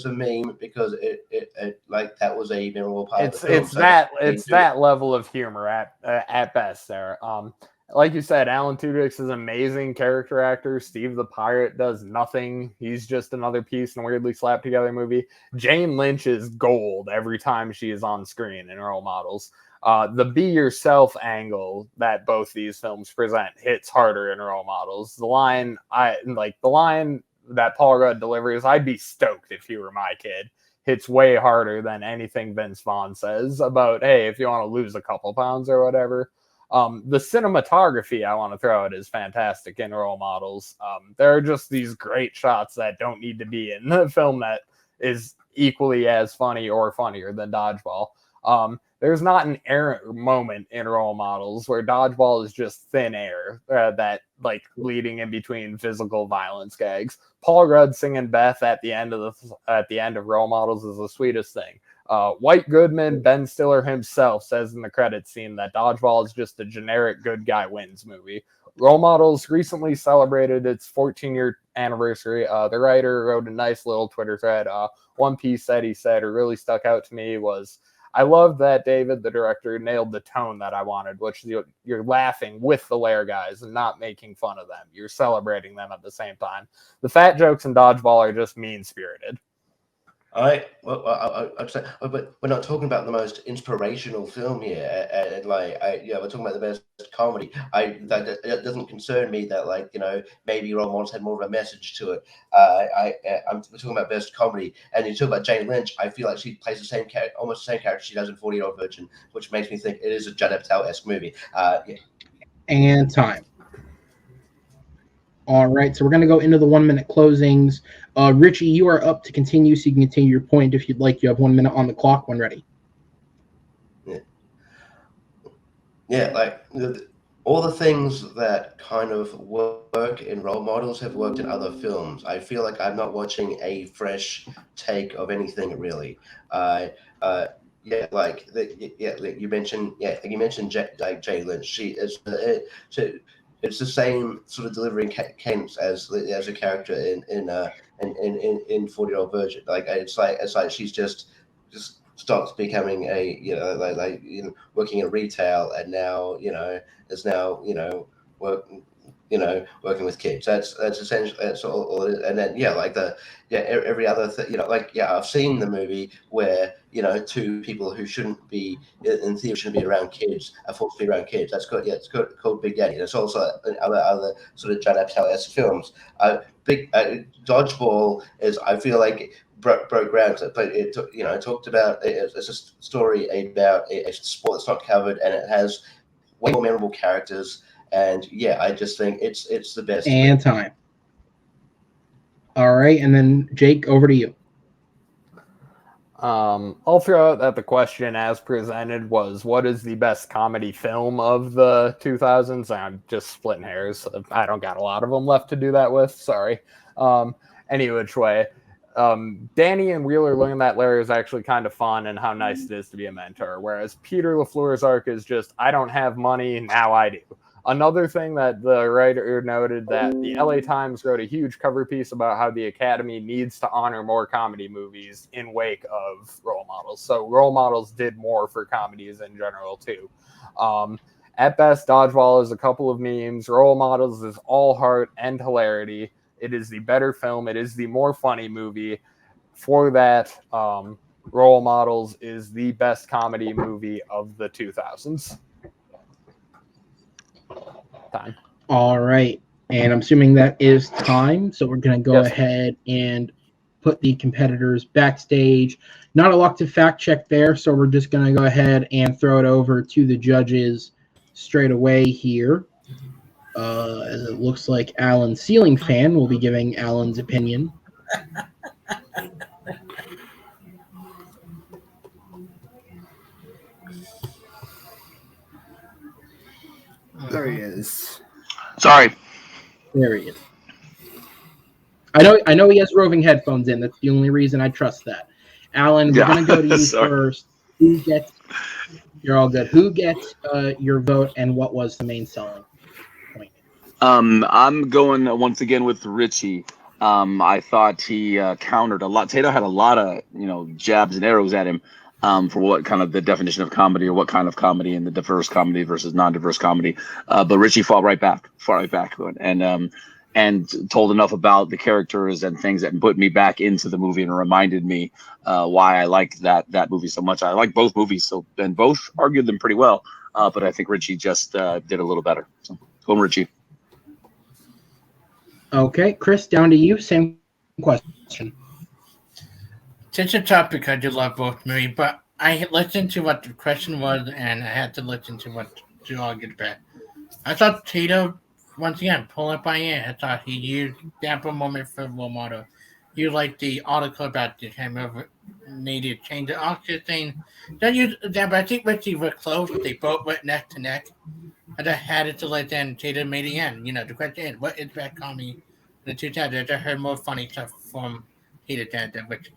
S3: a meme because it that was a memorable part of the film.
S2: It's that level of humor at best there. Like you said, Alan Tudyk is an amazing character actor. Steve the Pirate does nothing. He's just another piece in a weirdly slapped together movie. Jane Lynch is gold every time she is on screen in Role Models. The be yourself angle that both these films present hits harder in Role Models. The line that Paul Rudd delivers, I'd be stoked if you were my kid, hits way harder than anything Vince Vaughn says about, hey, if you want to lose a couple pounds or whatever. The cinematography I want to throw out is fantastic in Role Models. There are just these great shots that don't need to be in the film that is equally as funny or funnier than Dodgeball. There's not an errant moment in Role Models where Dodgeball is just thin air that leading in between physical violence gags. Paul Rudd singing Beth at the end of Role Models is the sweetest thing. White Goodman, Ben Stiller himself, says in the credits scene that Dodgeball is just a generic good guy wins movie. Role Models recently celebrated its 14-year anniversary. The writer wrote a nice little Twitter thread. One piece that he said really stuck out to me was, I love that David, the director, nailed the tone that I wanted, which you're laughing with the Lair guys and not making fun of them. You're celebrating them at the same time. The fat jokes in Dodgeball are just mean-spirited.
S3: But we're not talking about the most inspirational film here. We're talking about the best comedy. That doesn't concern me that, like, maybe role models had more of a message to it. I'm talking about best comedy, and you talk about Jane Lynch. I feel like she plays the same character, almost the same character she does in 40-Year-Old Virgin, which makes me think it is a Judd Apatow-esque movie. Yeah.
S1: And time. All right, so we're going to go into the 1 minute closings. Richie, you are up to continue, so you can continue your point if you'd like. You have 1 minute on the clock when ready.
S3: Yeah, like all the things that kind of work in role models have worked in other films. I feel like I'm not watching a fresh take of anything really. Yeah, like you mentioned. Yeah, like you mentioned, Jay Lynch. She is. It's the same sort of delivering cadence as a character in 40-Year-Old Virgin. Like it's like she's just stopped becoming a working in retail, and now is now working with kids. That's essentially that's all it is. And then every other thing, I've seen the movie where two people who shouldn't be in theory shouldn't be around kids are forced to be around kids. That's good. Yeah, it's called Big Daddy. There's also other sort of Judd Apatow-esque films. Big Dodgeball is, I feel like, broke ground. It talked about it's a story about a sport that's not covered, and it has way more memorable characters. And yeah, I just think it's the best.
S1: And time. All right, and then Jake, over to you.
S2: I'll throw out that the question as presented was, what is the best comedy film of the 2000s? I'm just splitting hairs. I don't got a lot of them left to do that with. Sorry. Any which way. Danny and Wheeler looking at Larry is actually kind of fun, and how nice it is to be a mentor. Whereas Peter LaFleur's arc is just, I don't have money, now I do. Another thing that the writer noted, that the LA Times wrote a huge cover piece about how the Academy needs to honor more comedy movies in wake of Role Models. So Role Models did more for comedies in general too. At best, Dodgeball is a couple of memes. Role Models is all heart and hilarity. It is the better film. It is the more funny movie. For that, Role Models is the best comedy movie of the 2000s. Time.
S1: All right, and I'm assuming that is time, so we're going to go ahead and put the competitors backstage. Not a lot to fact check there, so we're just going to go ahead and throw it over to the judges straight away here. As it looks like Alan's ceiling fan will be giving Alan's opinion.
S4: There he is.
S5: Sorry.
S1: There he is. I know he has roving headphones in. That's the only reason I trust that. Alan, we're going to go to you first. Who gets? You're all good. Who gets your vote, and what was the main selling point?
S5: I'm going once again with Richie. I thought he countered a lot. Tato had a lot of jabs and arrows at him for what kind of the definition of comedy, or what kind of comedy, and the diverse comedy versus non-diverse comedy. But Richie fought right back, and told enough about the characters and things that put me back into the movie and reminded me why I liked that movie so much. I like both movies, and both argued them pretty well. But I think Richie just did a little better. So go on, Richie.
S1: Okay, Chris, down to you. Same question.
S6: Since the topic, I do love both movies, but I listened to what the question was, and I had to listen to what to argue about. I thought Tato, once again, pull it by ear. I thought he used the ample moment for role model. You like the article about the time of needed to change the oxygen thing. Don't use that, but I think Richie were close. They both went neck to neck. I just had it to let them Tato made the end. The question is, what is bad comedy? The two times I just heard more funny stuff from Tato than Richie.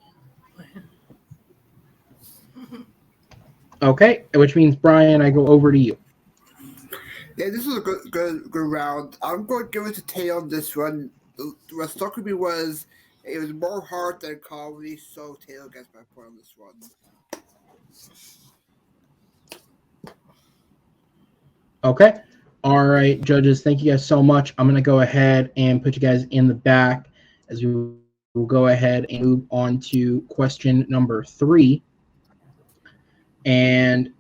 S1: Okay, which means Brian, I go over to you.
S4: Yeah, this was a good round. I'm going to give it to Tato on this one. What stuck with me was it was more heart than comedy, so Tato gets my point on this one.
S1: Okay. All right, judges, thank you guys so much. I'm going to go ahead and put you guys in the back as we will go ahead and move on to question number 3. And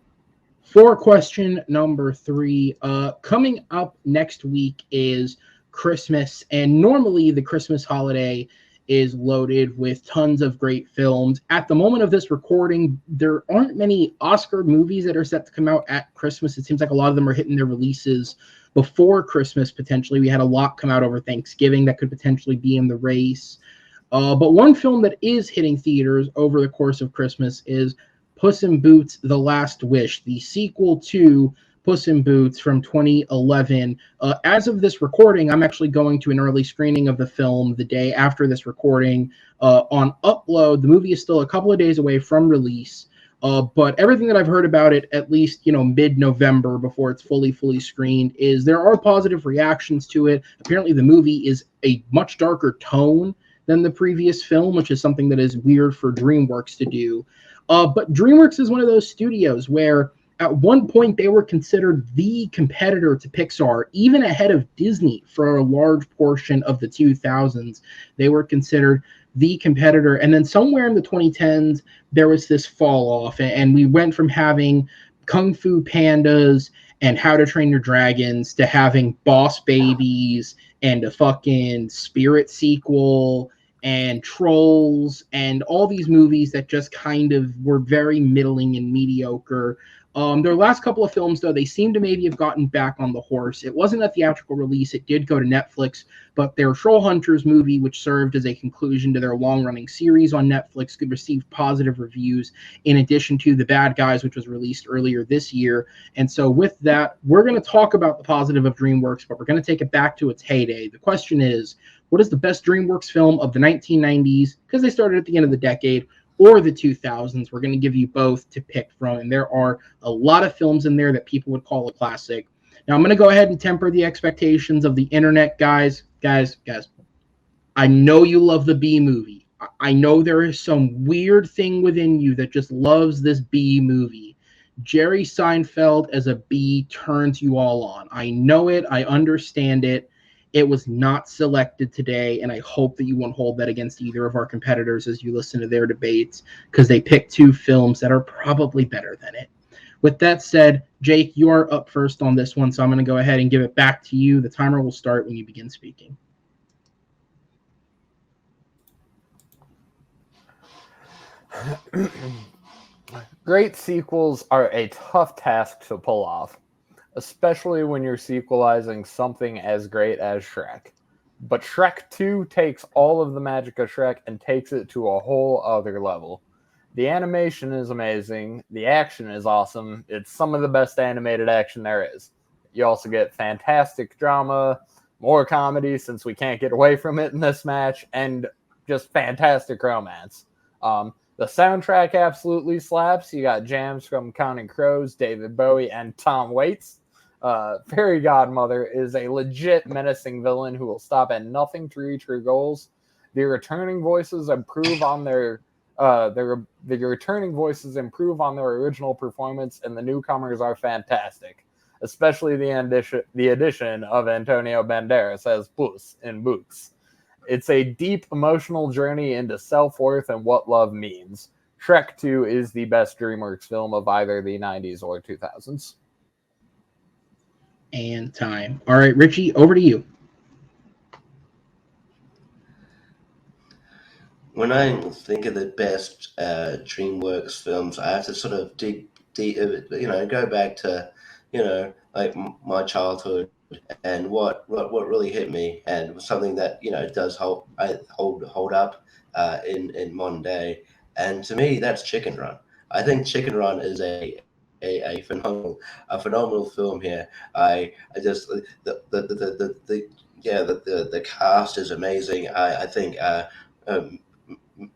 S1: For question number 3, coming up next week is Christmas, and normally the Christmas holiday is loaded with tons of great films. At the moment of this recording, there aren't many Oscar movies that are set to come out at Christmas. It seems like a lot of them are hitting their releases before Christmas, potentially. We had a lot come out over Thanksgiving that could potentially be in the race. But one film that is hitting theaters over the course of Christmas is Puss in Boots: The Last Wish, the sequel to Puss in Boots from 2011. As of this recording, I'm actually going to an early screening of the film the day after this recording. On Upload, the movie is still a couple of days away from release, but everything that I've heard about it, at least mid-November before it's fully screened, is there are positive reactions to it. Apparently, the movie is a much darker tone than the previous film, which is something that is weird for DreamWorks to do. But DreamWorks is one of those studios where at one point they were considered the competitor to Pixar, even ahead of Disney for a large portion of the 2000s. They were considered the competitor. And then somewhere in the 2010s, there was this fall off, and we went from having Kung Fu Pandas and How to Train Your Dragons to having Boss Babies and a fucking Spirit sequel and Trolls and all these movies that just kind of were very middling and mediocre. Their last couple of films, though, they seem to maybe have gotten back on the horse. It wasn't a theatrical release. It did go to Netflix, but their Troll Hunters movie, which served as a conclusion to their long-running series on Netflix, could receive positive reviews, in addition to The Bad Guys, which was released earlier this year. And so with that, we're going to talk about the positive of DreamWorks, but we're going to take it back to its heyday. The question is, what is the best DreamWorks film of the 1990s, because they started at the end of the decade, or the 2000s? We're going to give you both to pick from, and there are a lot of films in there that people would call a classic. Now, I'm going to go ahead and temper the expectations of the internet, guys. Guys, I know you love the B movie. I know there is some weird thing within you that just loves this B movie. Jerry Seinfeld as a B turns you all on. I know it. I understand it. It was not selected today, and I hope that you won't hold that against either of our competitors as you listen to their debates, because they picked two films that are probably better than it. With that said, Jake, you are up first on this one, so I'm going to go ahead and give it back to you. The timer will start when you begin speaking.
S2: Great sequels are a tough task to pull off, especially when you're sequelizing something as great as Shrek. But Shrek 2 takes all of the magic of Shrek and takes it to a whole other level. The animation is amazing. The action is awesome. It's some of the best animated action there is. You also get fantastic drama, more comedy since we can't get away from it in this match, and just fantastic romance. The soundtrack absolutely slaps. You got jams from Counting Crows, David Bowie, and Tom Waits. Fairy Godmother is a legit menacing villain who will stop at nothing to reach her goals. The returning voices improve on their original performance, and the newcomers are fantastic, especially the addition of Antonio Banderas as Puss in Boots. It's a deep emotional journey into self-worth and what love means. Shrek 2 is the best DreamWorks film of either the 90s or 2000s.
S1: And time. All right, Richie, over to you.
S3: When I think of the best DreamWorks films, I have to sort of dig deep, go back to, like my childhood and what really hit me, and something that does hold up in modern day. And to me, that's Chicken Run. I think Chicken Run is a phenomenal film here. I just the cast is amazing. I think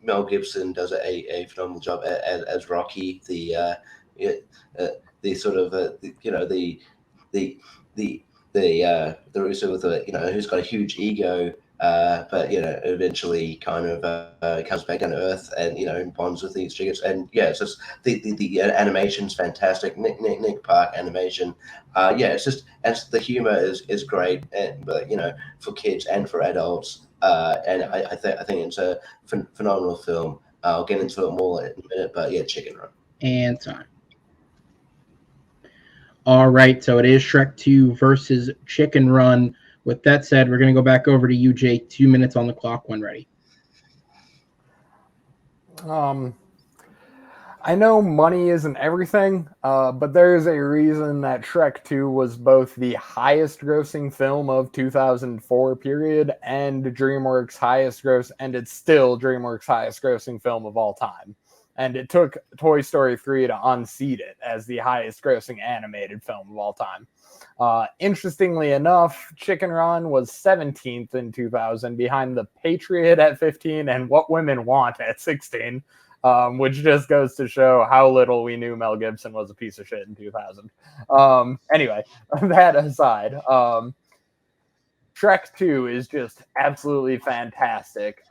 S3: Mel Gibson does a phenomenal job as Rocky. The sort of the Russo with who's got a huge ego, but eventually kind of comes back down to earth and bonds with these triggers. And it's just the animation's fantastic. Nick Park animation. It's just, and the humor is great, but for kids and for adults. And I think it's a phenomenal film. I'll get into it more in a minute, but Chicken Run.
S1: And time. All right, so it is Shrek 2 versus Chicken Run. With that said, we're going to go back over to you, Jake. 2 minutes on the clock when ready.
S2: I know money isn't everything, but there's a reason that Shrek 2 was both the highest grossing film of 2004 period and DreamWorks' highest gross, and it's still DreamWorks' highest grossing film of all time. And it took Toy Story 3 to unseat it as the highest grossing animated film of all time. Interestingly enough, Chicken Run was 17th in 2000, behind The Patriot at 15 and What Women Want at 16. Which just goes to show how little we knew Mel Gibson was a piece of shit in 2000. Anyway, that aside, Shrek 2 is just absolutely fantastic.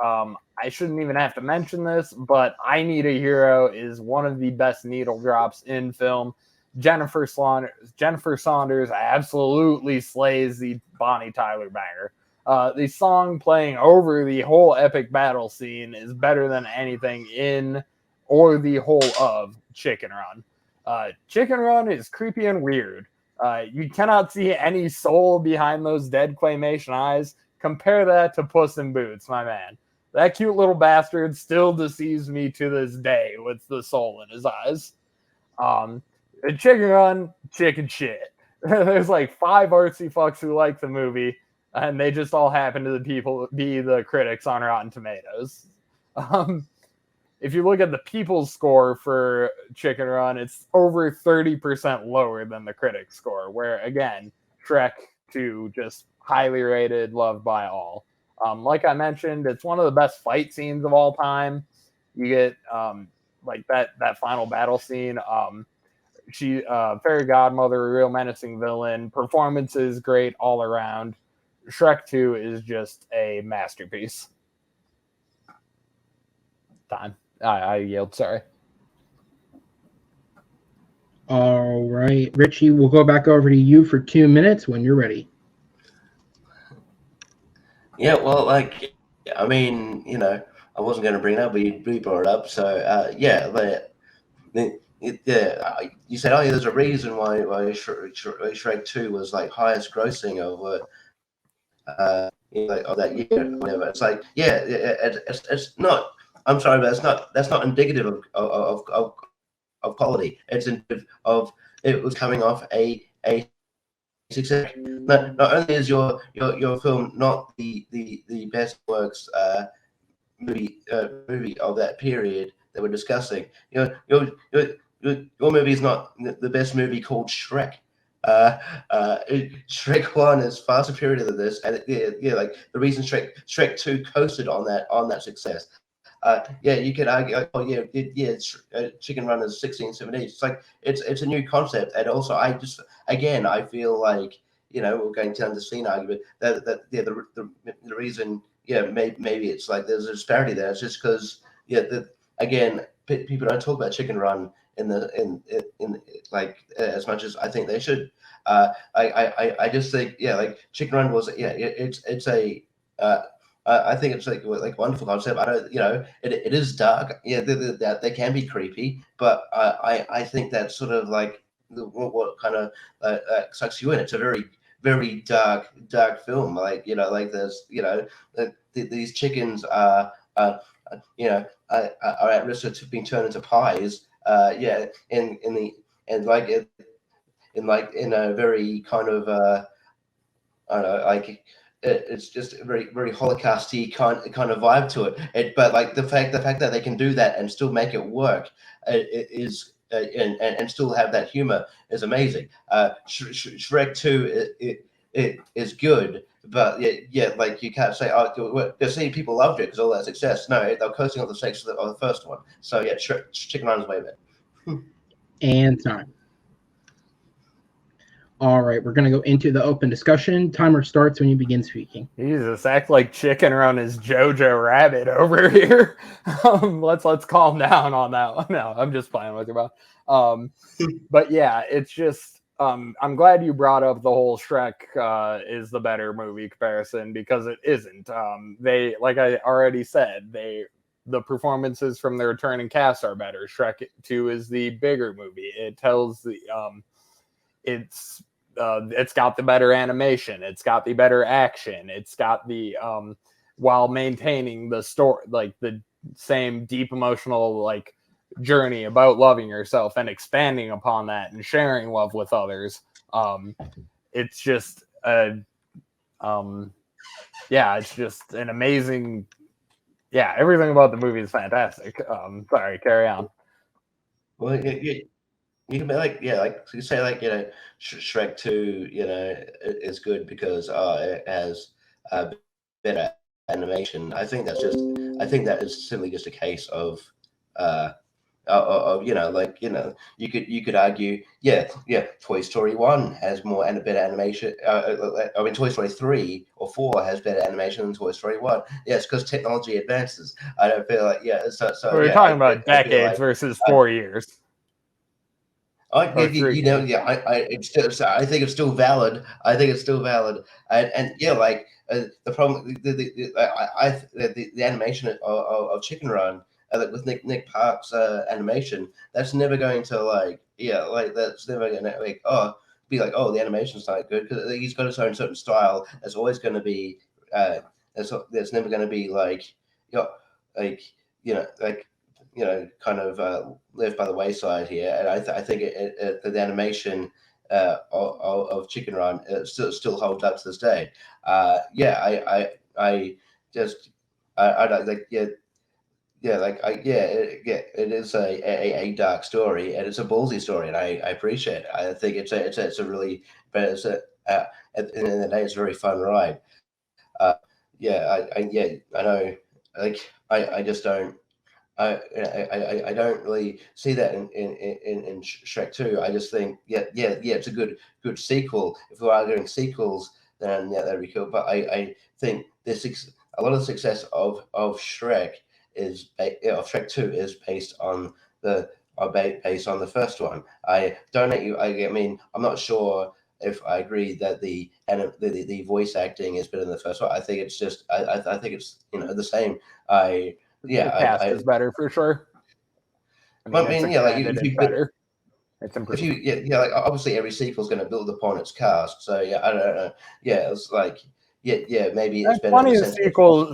S2: I shouldn't even have to mention this, but I Need a Hero is one of the best needle drops in film. Jennifer Saunders absolutely slays the Bonnie Tyler banger. The song playing over the whole epic battle scene is better than anything in or the whole of Chicken Run. Chicken Run is creepy and weird. You cannot see any soul behind those dead claymation eyes. Compare that to Puss in Boots, my man. That cute little bastard still deceives me to this day with the soul in his eyes. Chicken Run, chicken shit. There's like 5 artsy fucks who like the movie, and they just all happen to be the critics on Rotten Tomatoes. If you look at the people's score for Chicken Run, it's over 30% lower than the critics score, where, again, Shrek 2 just highly rated, loved by all. Like I mentioned, it's one of the best fight scenes of all time. You get like that final battle scene. Fairy Godmother, a real menacing villain. Performances great all around. Shrek 2 is just a masterpiece. Time. I yield, sorry.
S1: All right, Richie, we'll go back over to you for 2 minutes when you're ready.
S3: Yeah, well, like, I mean, you know, I wasn't going to bring it up, but you brought it up. So, yeah, you said, oh, yeah, there's a reason why Shrek 2 was like highest grossing over of that year, or whatever. It's like, yeah, it's not. I'm sorry, but that's not indicative of quality. It's indicative of it was coming off a success. Not only is your film not the best works movie of that period that we're discussing. Your movie is not the best movie called Shrek. Shrek 1 is far superior to this, and like the reason Shrek 2 coasted on that success. You could argue, Chicken Run is 16, 17. It's like it's a new concept, and also I feel like, you know, we're going down the scene argument that the reason, maybe it's like there's a disparity there. It's just because people don't talk about Chicken Run in like as much as I think they should. I just think like Chicken Run was it's a I think it's like wonderful concept. I don't, it is dark. Yeah, they can be creepy, but I think that's sort of like what kind of sucks you in. It's a very, very dark film. Like there's these chickens are at risk of being turned into pies. In a very kind of I don't know, like. It's just a very, very Holocausty kind of vibe to it. But like the fact that they can do that and still make it work is and still have that humor is amazing. Shrek 2 it is good, but like you can't say they're saying people loved it because all that success. No, they're coasting on the stakes of the first one. So yeah, Chicken Run is way better.
S1: And time. All right, we're going to go into the open discussion. Timer starts when you begin speaking.
S2: Jesus, act like Chicken Run is Jojo Rabbit over here. Let's calm down on that one. No, I'm just playing with you, bro. But yeah, it's just I'm glad you brought up the whole Shrek is the better movie comparison, because it isn't. They, like I already said, the performances from the returning cast are better. Shrek 2 is the bigger movie. It tells it's got the better animation, it's got the better action, it's got the while maintaining the story, like the same deep emotional like journey about loving yourself and expanding upon that and sharing love with others. It's just it's just an amazing, everything about the movie is fantastic. Sorry, carry on.
S3: Well, you can be like, like you say, like, Shrek 2, is good because it has better animation. I think that is simply just a case of you could argue, Toy Story 1 has more and better animation. I mean, Toy Story 3 or 4 has better animation than Toy Story 1. Yeah, it's because technology advances. I don't feel like, so
S2: we're talking about decades versus 4 years.
S3: It's still, I think it's still valid. And the problem, the animation of Chicken Run, with Nick Park's animation, that's never going to that's never going to be like, the animation's not good, because he's got his own certain style. That's always going to be that's never going to be kind of left by the wayside here. And I think the animation of Chicken Run still holds up to this day. It is a dark story, and it's a ballsy story, and I appreciate it. I think it's a really, but it's at the end of the day, it's a very fun ride. I know. I just don't. I don't really see that in Shrek 2. I just think it's a good sequel. If we are doing sequels, then that'd be cool. But I think a lot of the success of Shrek is Shrek 2 is based on the first one. I mean, I'm not sure if I agree that the voice acting is better than the first one. I think it's just I think it's the same.
S2: The cast is better for sure. It's better. It's improved.
S3: Obviously every sequel is going to build upon its cast. So I don't know. It's like maybe it's better.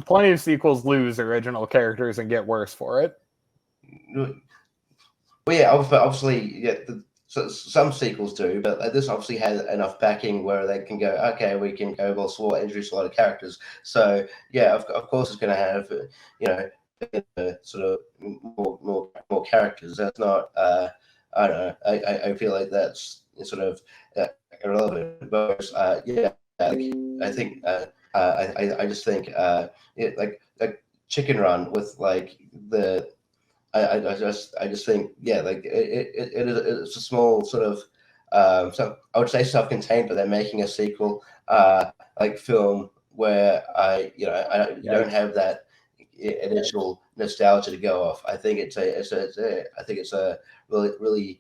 S2: Plenty of sequels lose original characters and get worse for it.
S3: Well, obviously, so some sequels do, but this obviously has enough backing where they can go, okay, we can go, introduce a lot of characters. So of course it's going to have sort of more characters. That's not I don't know. I feel like that's sort of irrelevant. But I think I just think like Chicken Run with I just think it's a small sort of so I would say self-contained, but they're making a sequel film where I don't have that initial nostalgia to go off. I think it's a really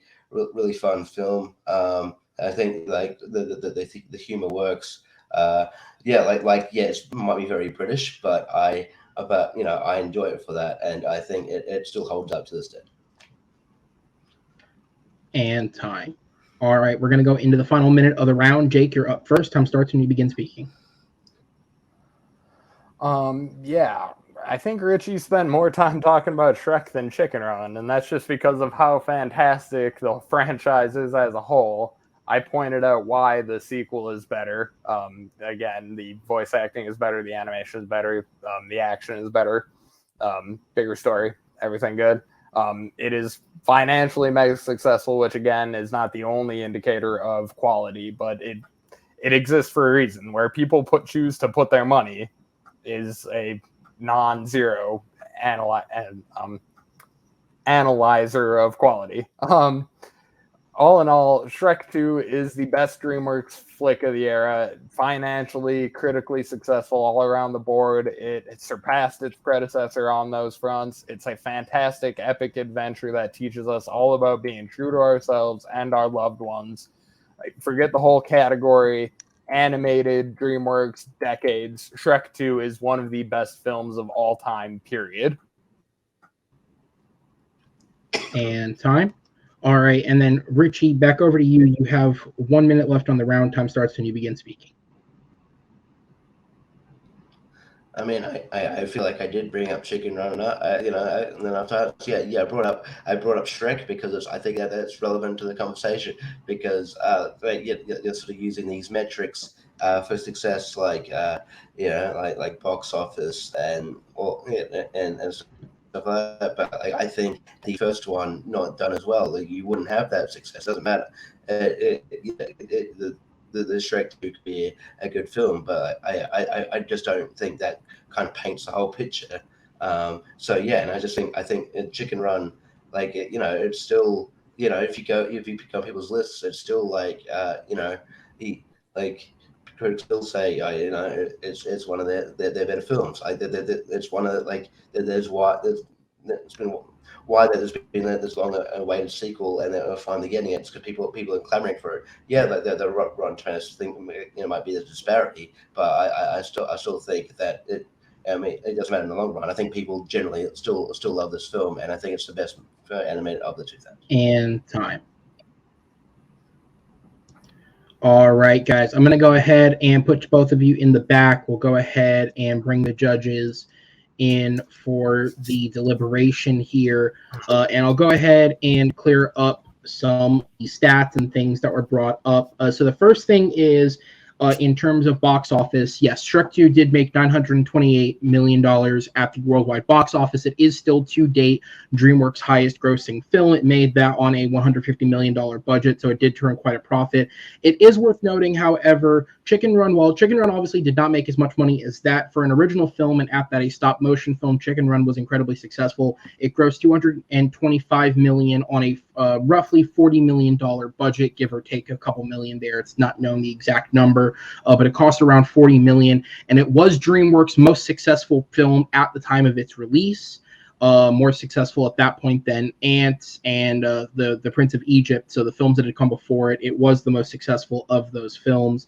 S3: fun film. I think the humor works. It might be very British, but I enjoy it for that, and I think it still holds up to this day.
S1: And time. All right, we're going to go into the final minute of the round. Jake, you're up first. Time starts when you begin speaking.
S2: I think Richie spent more time talking about Shrek than Chicken Run, and that's just because of how fantastic the franchise is as a whole. I pointed out why the sequel is better. Again, the voice acting is better, the animation is better, the action is better, bigger story, everything good. It is financially mega successful, which again is not the only indicator of quality, but it exists for a reason. Where people choose to put their money is a non-zero analyzer of quality. All in all, Shrek 2 is the best DreamWorks flick of the era. Financially, critically successful all around the board. It surpassed its predecessor on those fronts. It's a fantastic, epic adventure that teaches us all about being true to ourselves and our loved ones. Forget the whole category. Animated DreamWorks decades. Shrek 2 is one of the best films of all time, period.
S1: And time. All right, and then Richie, back over to you. You have 1 minute left on the round. Time starts when you begin speaking.
S3: I mean, I feel like I did bring up Chicken Run, and and then after I brought up Shrek because I think that's relevant to the conversation because you're sort of using these metrics for success, like box office and stuff like that. But I think the first one not done as well, you wouldn't have that success. Doesn't matter. The Shrek 2 could be a good film, but I just don't think that kind of paints the whole picture. And I think Chicken Run, it's still, if you pick up people's lists, it's still critics still say, it's one of their better films. It's one of there's been why there's been this long awaited sequel and they're finally getting it. It's because people are clamoring for it. Yeah, the Rotten Tomatoes thing, might be the disparity, but I still think that it doesn't matter in the long run. I think people generally still love this film, and I think it's the best animated of the 2000s.
S1: And time. All right, guys. I'm going to go ahead and put both of you in the back. We'll go ahead and bring the judges in for the deliberation here. And I'll go ahead and clear up some stats and things that were brought up. So the first thing is, in terms of box office, yes, Shrek 2 did make $928 million at the worldwide box office. It is still, to date, DreamWorks' highest grossing film. It made that on a $150 million budget, so it did turn quite a profit. It is worth noting, however, Chicken Run obviously did not make as much money as that. For an original film and at that a stop-motion film, Chicken Run was incredibly successful. It grossed $225 million on a roughly $40 million budget, give or take a couple million there. It's not known the exact number, but it cost around $40 million, and it was DreamWorks' most successful film at the time of its release. More successful at that point than Ants and the Prince of Egypt. So the films that had come before it, it was the most successful of those films.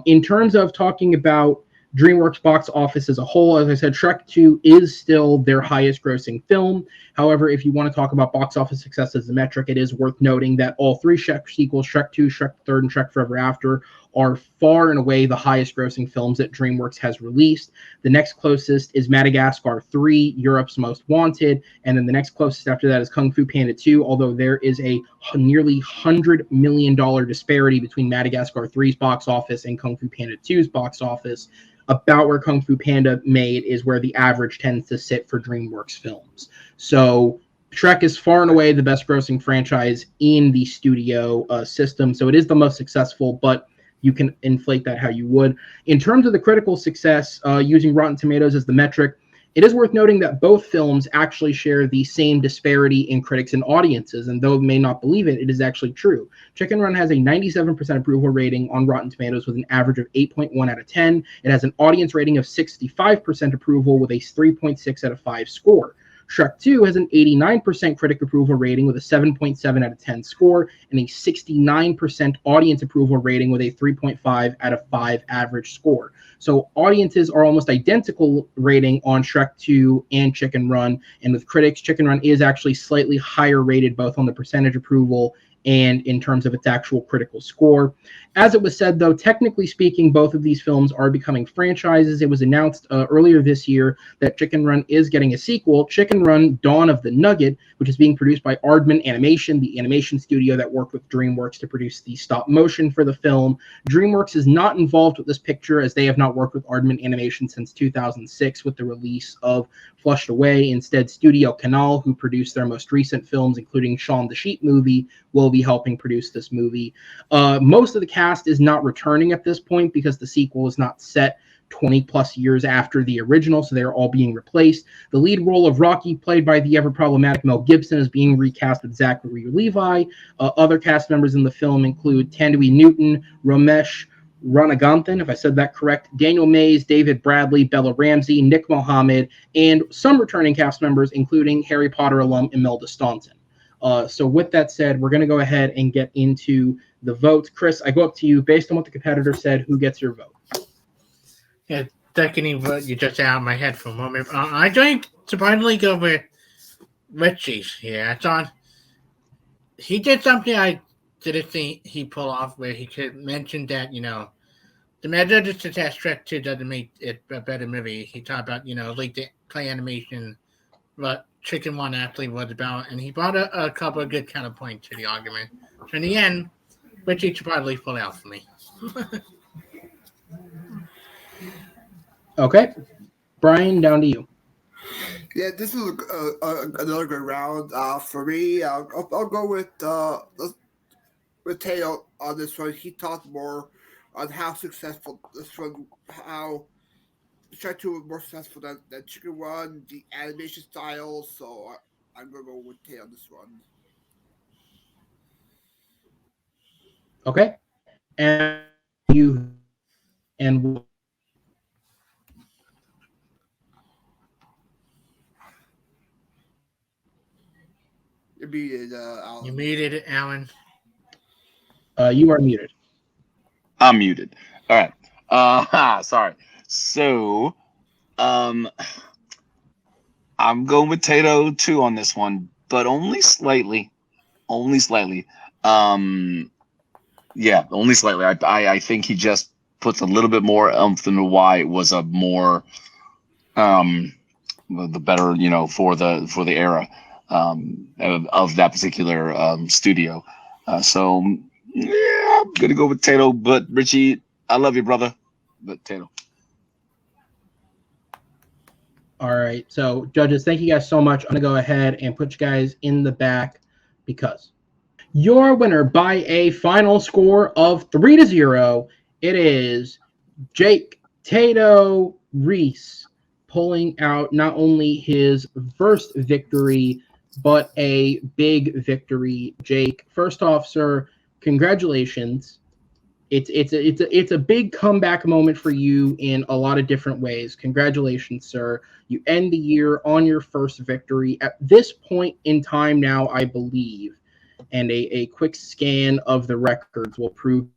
S1: In terms of talking about DreamWorks box office as a whole, as I said, Shrek 2 is still their highest grossing film. However, if you want to talk about box office success as a metric, it is worth noting that all three Shrek sequels, Shrek 2, Shrek 3, and Shrek Forever After, are far and away the highest grossing films that DreamWorks has released. The next closest is Madagascar 3, Europe's Most Wanted, and then the next closest after that is Kung Fu Panda 2, although there is a nearly $100 million disparity between Madagascar 3's box office and Kung Fu Panda 2's box office. About where Kung Fu Panda made is where the average tends to sit for DreamWorks films. So Shrek is far and away the best grossing franchise in the studio system. So it is the most successful, but you can inflate that how you would. In terms of the critical success, using Rotten Tomatoes as the metric, it is worth noting that both films actually share the same disparity in critics and audiences, and though you may not believe it, it is actually true. Chicken Run has a 97% approval rating on Rotten Tomatoes with an average of 8.1 out of 10. It has an audience rating of 65% approval with a 3.6 out of 5 score. Shrek 2 has an 89% critic approval rating with a 7.7 out of 10 score and a 69% audience approval rating with a 3.5 out of 5 average score. So audiences are almost identical rating on Shrek 2 and Chicken Run. And with critics, Chicken Run is actually slightly higher rated both on the percentage approval and in terms of its actual critical score. As it was said, though, technically speaking, both of these films are becoming franchises. It was announced earlier this year that Chicken Run is getting a sequel, Chicken Run Dawn of the Nugget, which is being produced by Aardman Animation, the animation studio that worked with DreamWorks to produce the stop motion for the film. DreamWorks is not involved with this picture as they have not worked with Aardman Animation since 2006 with the release of Flushed Away. Instead, Studio Canal, who produced their most recent films, including Shaun the Sheep movie, will be helping produce this movie. Most of the cast is not returning at this point because the sequel is not set 20 plus years after the original, so they're all being replaced. The lead role of Rocky, played by the ever problematic Mel Gibson, is being recast with Zachary Levi. Other cast members in the film include Thandwi Newton, Ramesh Ranaganthan, if I said that correct, Daniel Mays, David Bradley, Bella Ramsey, Nick Mohammed, and some returning cast members, including Harry Potter alum Imelda Staunton. So with that said, we're going to go ahead and get into the votes. Chris, I go up to you. Based on what the competitor said, who gets your vote?
S6: Yeah, seconding vote, you just out of my head for a moment. I'm going to surprisingly go with Richie's here. I thought he did something I didn't think he pull off, where he could mention that the method is to test Shrek 2 doesn't make it a better movie. He talked about like the clay animation, what Chicken One actually was about, and he brought a couple of good counterpoints to the argument. So in the end, Richie should probably pull out for me.
S1: Okay, Brian, down to you.
S4: Yeah, this is another good round for me. I'll go with Tato on this one. He talked more on how successful this one, how Shrek 2 was more successful than Chicken Run, the animation style. So I'm gonna go with Tato on this one.
S1: Okay, and you and
S4: You're muted, Alan.
S6: You muted it, Alan.
S1: you are muted.
S5: I'm muted. All right. Sorry. So, I'm going with Tato too on this one, but only slightly. Only slightly. Yeah, only slightly. I think he just puts a little bit more oomph into why it was a more the better, for the era of that particular studio. So yeah, I'm gonna go with Tato. But Richie, I love you, brother. But Tato.
S1: All right, so judges, thank you guys so much. I'm gonna go ahead and put you guys in the back because your winner by a final score of 3-0. It is Jake Tato Riese pulling out not only his first victory, but a big victory. Jake, first off, sir, congratulations. It's a big comeback moment for you in a lot of different ways. Congratulations, sir. You end the year on your first victory. At this point in time now, I believe, and a quick scan of the records will prove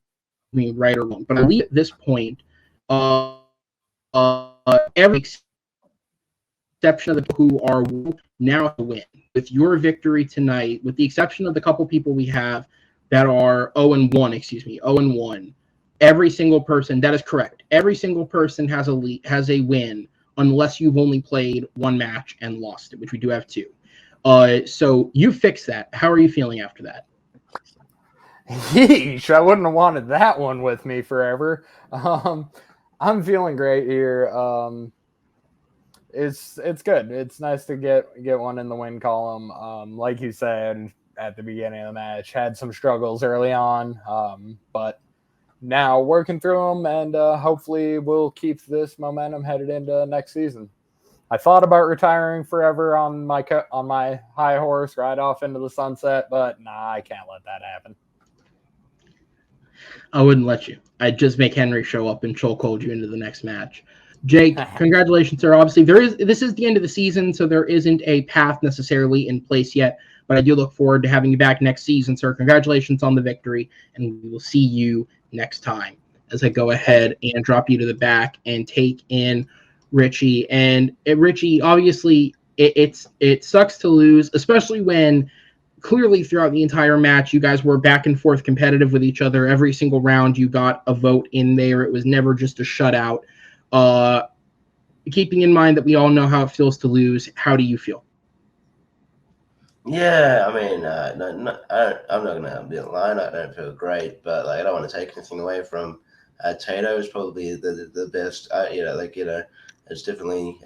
S1: me right or wrong. But I believe at this point, every exception of the people who are now to win with your victory tonight, with the exception of the couple people we have that are 0-1, 0-1. Every single person, that is correct. Every single person has a win unless you've only played one match and lost it, which we do have two. So you fixed that. How are you feeling after that?
S2: Yeesh, I wouldn't have wanted that one with me forever. I'm feeling great here. It's good. It's nice to get one in the win column. Like you said at the beginning of the match, had some struggles early on, but now working through them, and hopefully we'll keep this momentum headed into next season. I thought about retiring forever on my high horse, ride off into the sunset, but nah, I can't let that happen.
S1: I wouldn't let you. I'd just make Henry show up and chokehold you into the next match. Jake, congratulations, sir. Obviously, this is the end of the season, so there isn't a path necessarily in place yet, but I do look forward to having you back next season, sir. Congratulations on the victory, and we will see you next time. As I go ahead and drop you to the back and take in Richie. And Richie, obviously, it sucks to lose, especially when clearly throughout the entire match, you guys were back and forth competitive with each other. Every single round, you got a vote in there. It was never just a shutout. Keeping in mind that we all know how it feels to lose, how do you feel?
S3: Yeah, I mean, I'm not gonna be lying. I don't feel great, but I don't want to take anything away from Tato. Is probably the best. It's definitely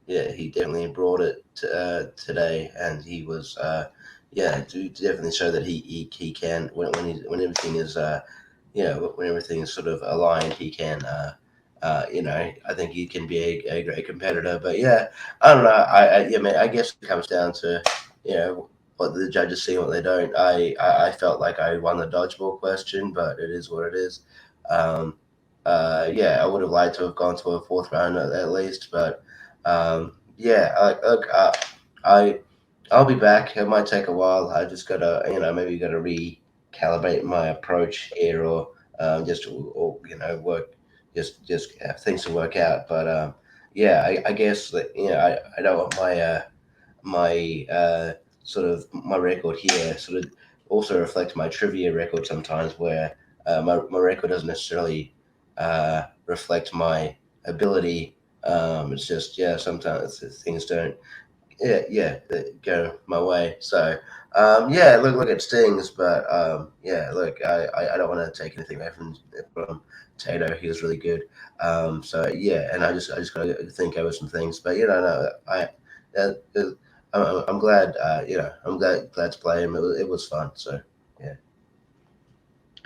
S3: he definitely brought it today, and he was to definitely show that he can when everything is when everything is sort of aligned, he can. I think he can be a great competitor. But yeah, I don't know. I guess it comes down to what the judges see, what they don't. I felt like I won the dodgeball question, but it is what it is. I would have liked to have gone to a fourth round at least, but I'll be back. It might take a while. I just gotta maybe gotta recalibrate my approach here, or work just have things to work out. But I guess that I don't want my sort of my record here sort of also reflect my trivia record sometimes, where my record doesn't necessarily reflect my ability. It's just sometimes things don't go my way. So look, it stings, but look, I don't want to take anything away from Tato. He was really good. And I just got to think over some things, but I'm glad. I'm glad to play him. It was fun. So yeah.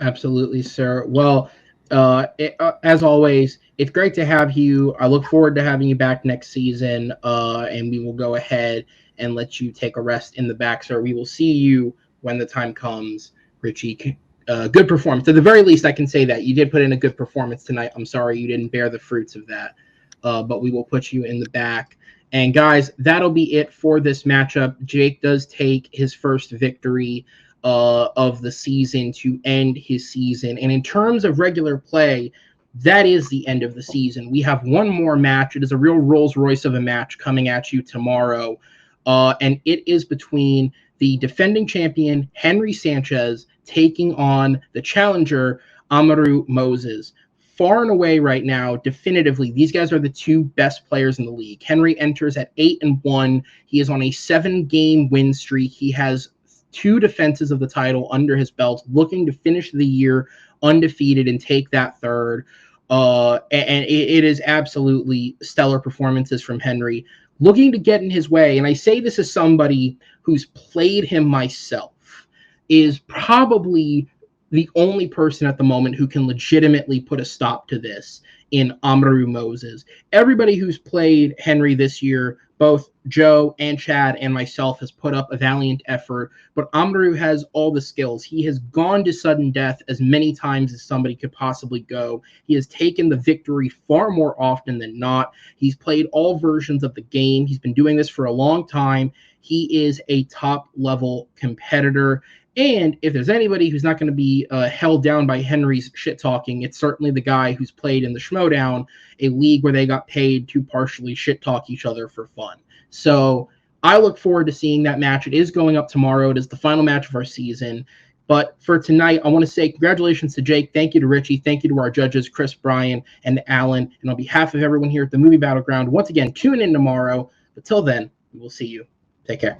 S1: Absolutely, sir. Well, as always, it's great to have you. I look forward to having you back next season, and we will go ahead and let you take a rest in the back, sir. We will see you when the time comes, Richie. Good performance. At the very least, I can say that. You did put in a good performance tonight. I'm sorry you didn't bear the fruits of that, but we will put you in the back. And, guys, that'll be it for this matchup. Jake does take his first victory of the season to end his season. And in terms of regular play, that is the end of the season. We have one more match. It is a real Rolls Royce of a match coming at you tomorrow. And it is between the defending champion, Henry Sanchez, taking on the challenger, Amaru Moses. Far and away right now, definitively, these guys are the two best players in the league. Henry enters at 8-1. He is on a 7-game win streak. He has 2 defenses of the title under his belt, looking to finish the year undefeated and take that third. And it is absolutely stellar performances from Henry, looking to get in his way. And I say this as somebody who's played him myself, is probably the only person at the moment who can legitimately put a stop to this in Amaru Moses. Everybody who's played Henry this year, both Joe and Chad and myself, has put up a valiant effort, but Amaru has all the skills. He has gone to sudden death as many times as somebody could possibly go. He has taken the victory far more often than not. He's played all versions of the game. He's been doing this for a long time. He is a top-level competitor. And if there's anybody who's not going to be held down by Henry's shit-talking, it's certainly the guy who's played in the Schmodown, a league where they got paid to partially shit-talk each other for fun. So I look forward to seeing that match. It is going up tomorrow. It is the final match of our season. But for tonight, I want to say congratulations to Jake. Thank you to Richie. Thank you to our judges, Chris, Brian, and Alan. And on behalf of everyone here at the Movie Battleground, once again, tune in tomorrow. But till then, we will see you. Take care.